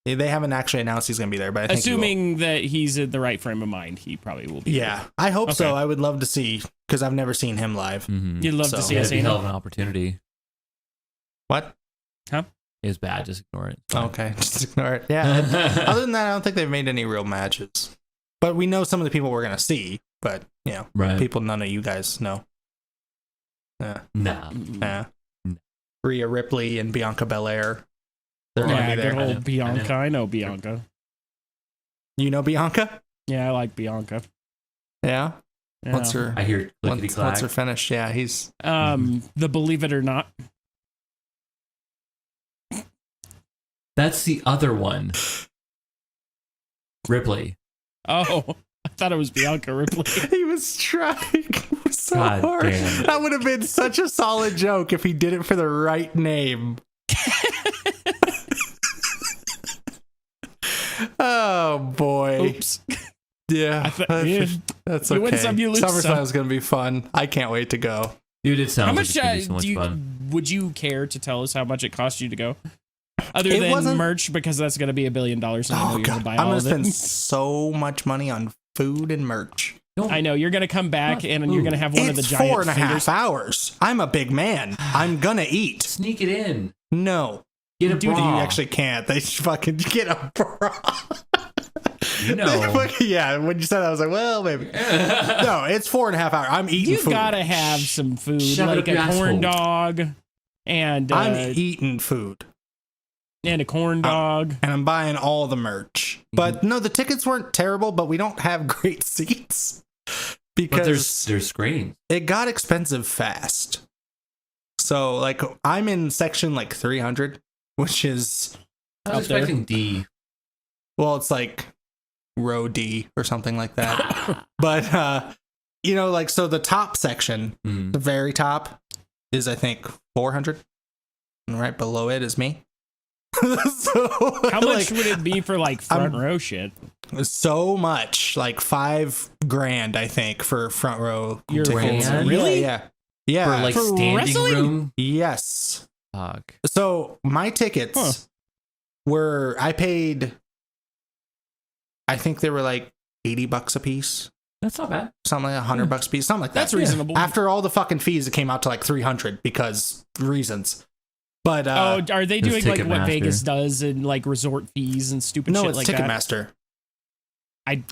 they haven't actually announced he's going to be there, but I think assuming that he's in the right frame of mind, he probably will be. Yeah, there. I hope so. I would love to see, because I've never seen him live. Mm-hmm. You'd love to see a Cena. hell of an opportunity. What? Huh? It's bad. Just ignore it. Okay, just ignore it. Yeah. Other than that, I don't think they've made any real matches. But we know some of the people we're going to see. But, people none of you guys know. Yeah. Nah. Yeah. Rhea Ripley and Bianca Belair. They're Yeah, going to be good there. old Bianca. I know Bianca. You know Bianca? Yeah, I like Bianca. Yeah. Yeah. What's her? I hear What's her finish? Yeah, he's. The Believe It or Not. That's the other one. Ripley. Oh, I thought it was Bianca Ripley. He was trying so God hard. damn it. That would have been such a solid joke if he did it for the right name. Oh boy. Oops. Yeah. That's okay. You win some, you lose some. SummerSlam's gonna be fun. I can't wait to go. Dude, it sounds How like much it's gonna be so much fun. would you care to tell us how much it cost you to go? Other It than wasn't- merch, because that's going to be $1 billion, and I know you're going to buy I'm all gonna of spend it. so much money on food and merch. I know you're going to come back and you're going to have one of the It's giant 4.5 fingers. hours. I'm a big man. I'm gonna eat. Sneak it in. No. Get a Dude, bra. you actually can't. They fucking get a bra. You know. Yeah, when you said that, I was like, well, maybe. No, it's 4.5 hours. I'm eating You food. gotta have some food, Shove it like up a your corn asshole. dog, and I'm eating food. a corn dog. And I'm buying all the merch. But no, the tickets weren't terrible, but we don't have great seats. But Because there's screens. it got expensive fast. So, like, I'm in section, 300, which is, I was Up there. expecting D. well, it's like row D or something like that. But, so the top section, Mhm. the very top, is, I think, 400. And right below it is me. So, How much would it be for front row shit? So much, like $5,000, I think, for front row Your tickets. grand? Really? Yeah. Yeah. For like For standing wrestling? room. Yes. Fuck. So my tickets were, I paid, I think they were like $80 a piece. That's not bad. Something like $100 a piece. Something like that. That's reasonable. After all the fucking fees, it came out to like 300 because reasons. But are they doing like what Ticketmaster. Vegas does and like resort fees and stupid no, shit it's like that? Ticketmaster.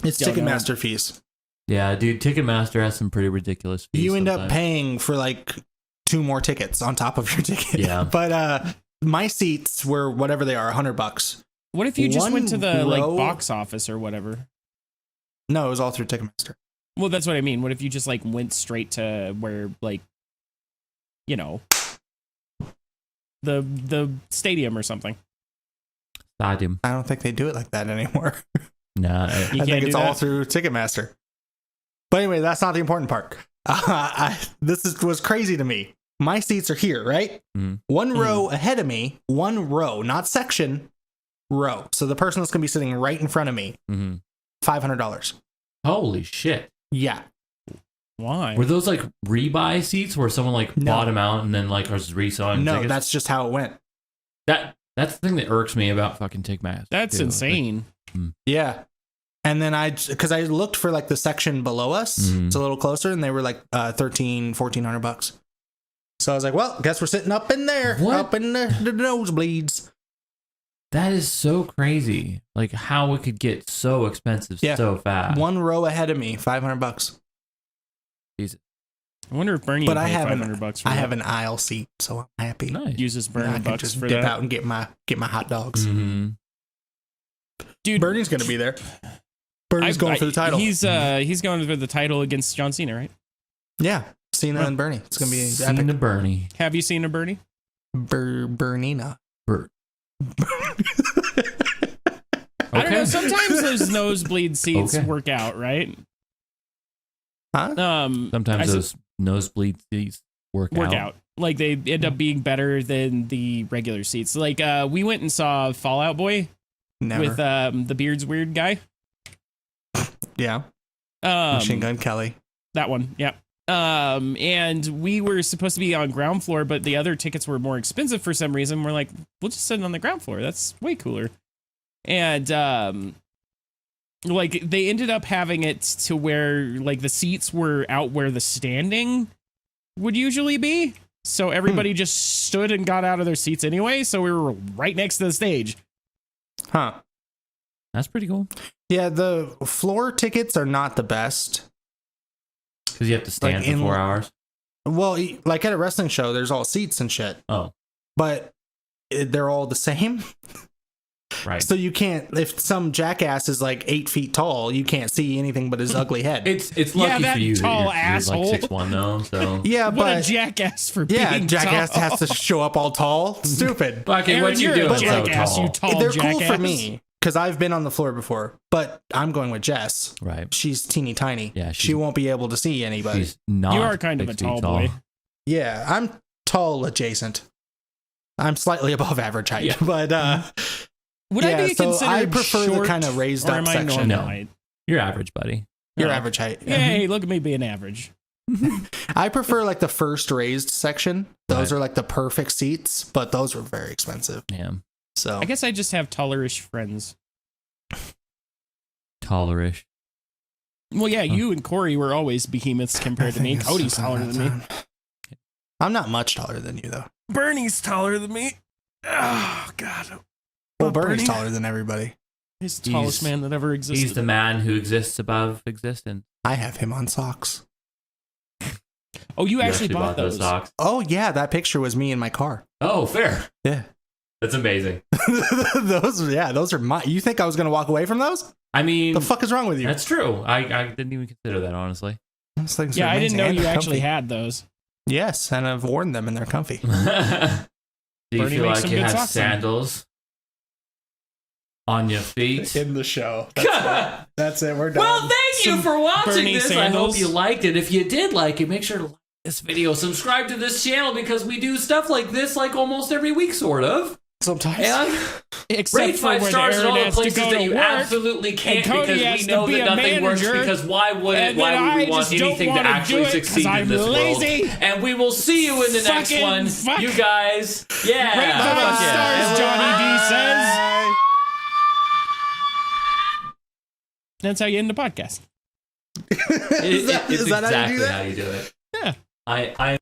It's don't know. Ticketmaster fees. Yeah, dude, Ticketmaster has some pretty ridiculous fees. You end up sometimes. paying for like 2 more tickets on top of your ticket. Yeah. But my seats were whatever they are, $100. What if you just One went to the like row- box office or whatever? No, it was all through Ticketmaster. Well, that's what I mean. What if you just like went straight to where like, you know, the stadium or something? Stadium. I don't think they do it like that anymore. Nah. You I can't think it's do all that? through Ticketmaster. But anyway, that's not the important part. Was crazy to me. My seats are here, right? Mhm. One row ahead of me, one row, not section, row. So the person that's going to be sitting right in front of me, Mm-hmm. $500. Holy shit. Yeah. Why? Were those like rebuy seats where someone like No. bought them out and then like was reselling No, tickets? that's just how it went. That's the thing that irks me about fucking Ticketmaster. That's too. insane. Yeah. And then because I looked for like the section below us, Mhm. it's a little closer, and they were like $1,400. So I was like, well, guess we're sitting up in there, What? up in the nosebleeds. That is so crazy. Like how it could get so expensive Yeah. so fast. One row ahead of me, $500. Jesus. I wonder if Bernie But would I pay have $500 for I that. have an aisle seat, so I'm happy. Nice. Uses I Bernie can bucks just for dip that. out and get my hot dogs. Mm-hmm. Dude, Bernie's gonna be there. Bernie's going for the title. He's going for the title against John Cena, right? Yeah, Cena and Bernie. It's gonna be Seen epic. the Bernie. Have you seen a Bernie? Bernina. Bert. I don't know. Okay. Sometimes those nosebleed seats Okay. work out, right? Huh? Sometimes I those nosebleed seats work out. Like they end up being better than the regular seats. Like we went and saw Fallout Boy Never. with the beard's weird guy. Yeah. Machine Gun Kelly. That one, yeah. And we were supposed to be on ground floor, but the other tickets were more expensive for some reason. We're like, we'll just sit on the ground floor. That's way cooler. And like they ended up having it to where like the seats were out where the standing would usually be. So everybody just stood and got out of their seats anyway. So we were right next to the stage. Huh. That's pretty cool. Yeah, the floor tickets are not the best. Because you have to stand Like for 4 hours. Well, like at a wrestling show, there's all seats and shit, Oh, but they're all the same. right. So you can't, if some jackass is like 8 feet tall, you can't see anything but his ugly head. It's Yeah, lucky that for you tall that you're asshole. like 6'1" though. So Yeah, What but a jackass for being yeah, jackass tall. has to show up all tall. Stupid. okay, Aaron, what you you're doing? a So jackass, tall? you tall They're jackass. cool for me because I've been on the floor before, but I'm going with Jess. Right. She's teeny tiny. Yeah, she won't be able to see anybody. She's not. You are kind of a 6 feet tall boy. Yeah, I'm tall adjacent. I'm slightly above average height, Yeah. but Would yeah, I be so considered I prefer the short, kind of raised or up am I section. normal No. height? You're average, buddy. Your No. average height. Hey, look at me being average. I prefer like the first raised section. Those Right. are like the perfect seats, but those were very expensive. Yeah. So I guess I just have tallerish friends. Tallerish. Well, yeah, you and Corey were always behemoths compared to me. I think Cody's it's taller about than me. that time. I'm not much taller than you though. Bernie's taller than me. Oh, God. Well, Oh, Bernie's Bernie? taller than everybody. He's the tallest man that ever existed. He's the man who exists above existence. I have him on socks. Oh, you You actually bought those. socks. Oh yeah, that picture was me in my car. Oh, fair. Yeah. That's amazing. those are my. You think I was gonna walk away from those? I mean, The fuck is wrong with you? that's true. I didn't even consider that, honestly. Those things are Yeah, I didn't amazing know and you they're actually comfy. had those. Yes, and I've worn them and they're comfy. Do you Bernie feel makes like some you good have socks then. sandals on your feet? In the show. That's it. We're done. Well, thank you Some for watching Bernie this. sandals. I hope you liked it. If you did like it, make sure to like this video. Subscribe to this channel because we do stuff like this like almost every week, sort of. Sometimes. And except Rate for 5 where stars in Aaron all the has to places go that to you work. absolutely can't, and Cody because has we to know be that a nothing works, manager, because why would and why then would we I want just don't anything to wanna actually do it 'cause succeed in I'm this lazy. world? And we will see you in the next Fucking one. fuck. You guys. Yeah. Rate 5 Fuck yeah. stars, Johnny D says. Bye. That's how you end the podcast. It's Is that how you do exactly that? how you do it. Yeah. I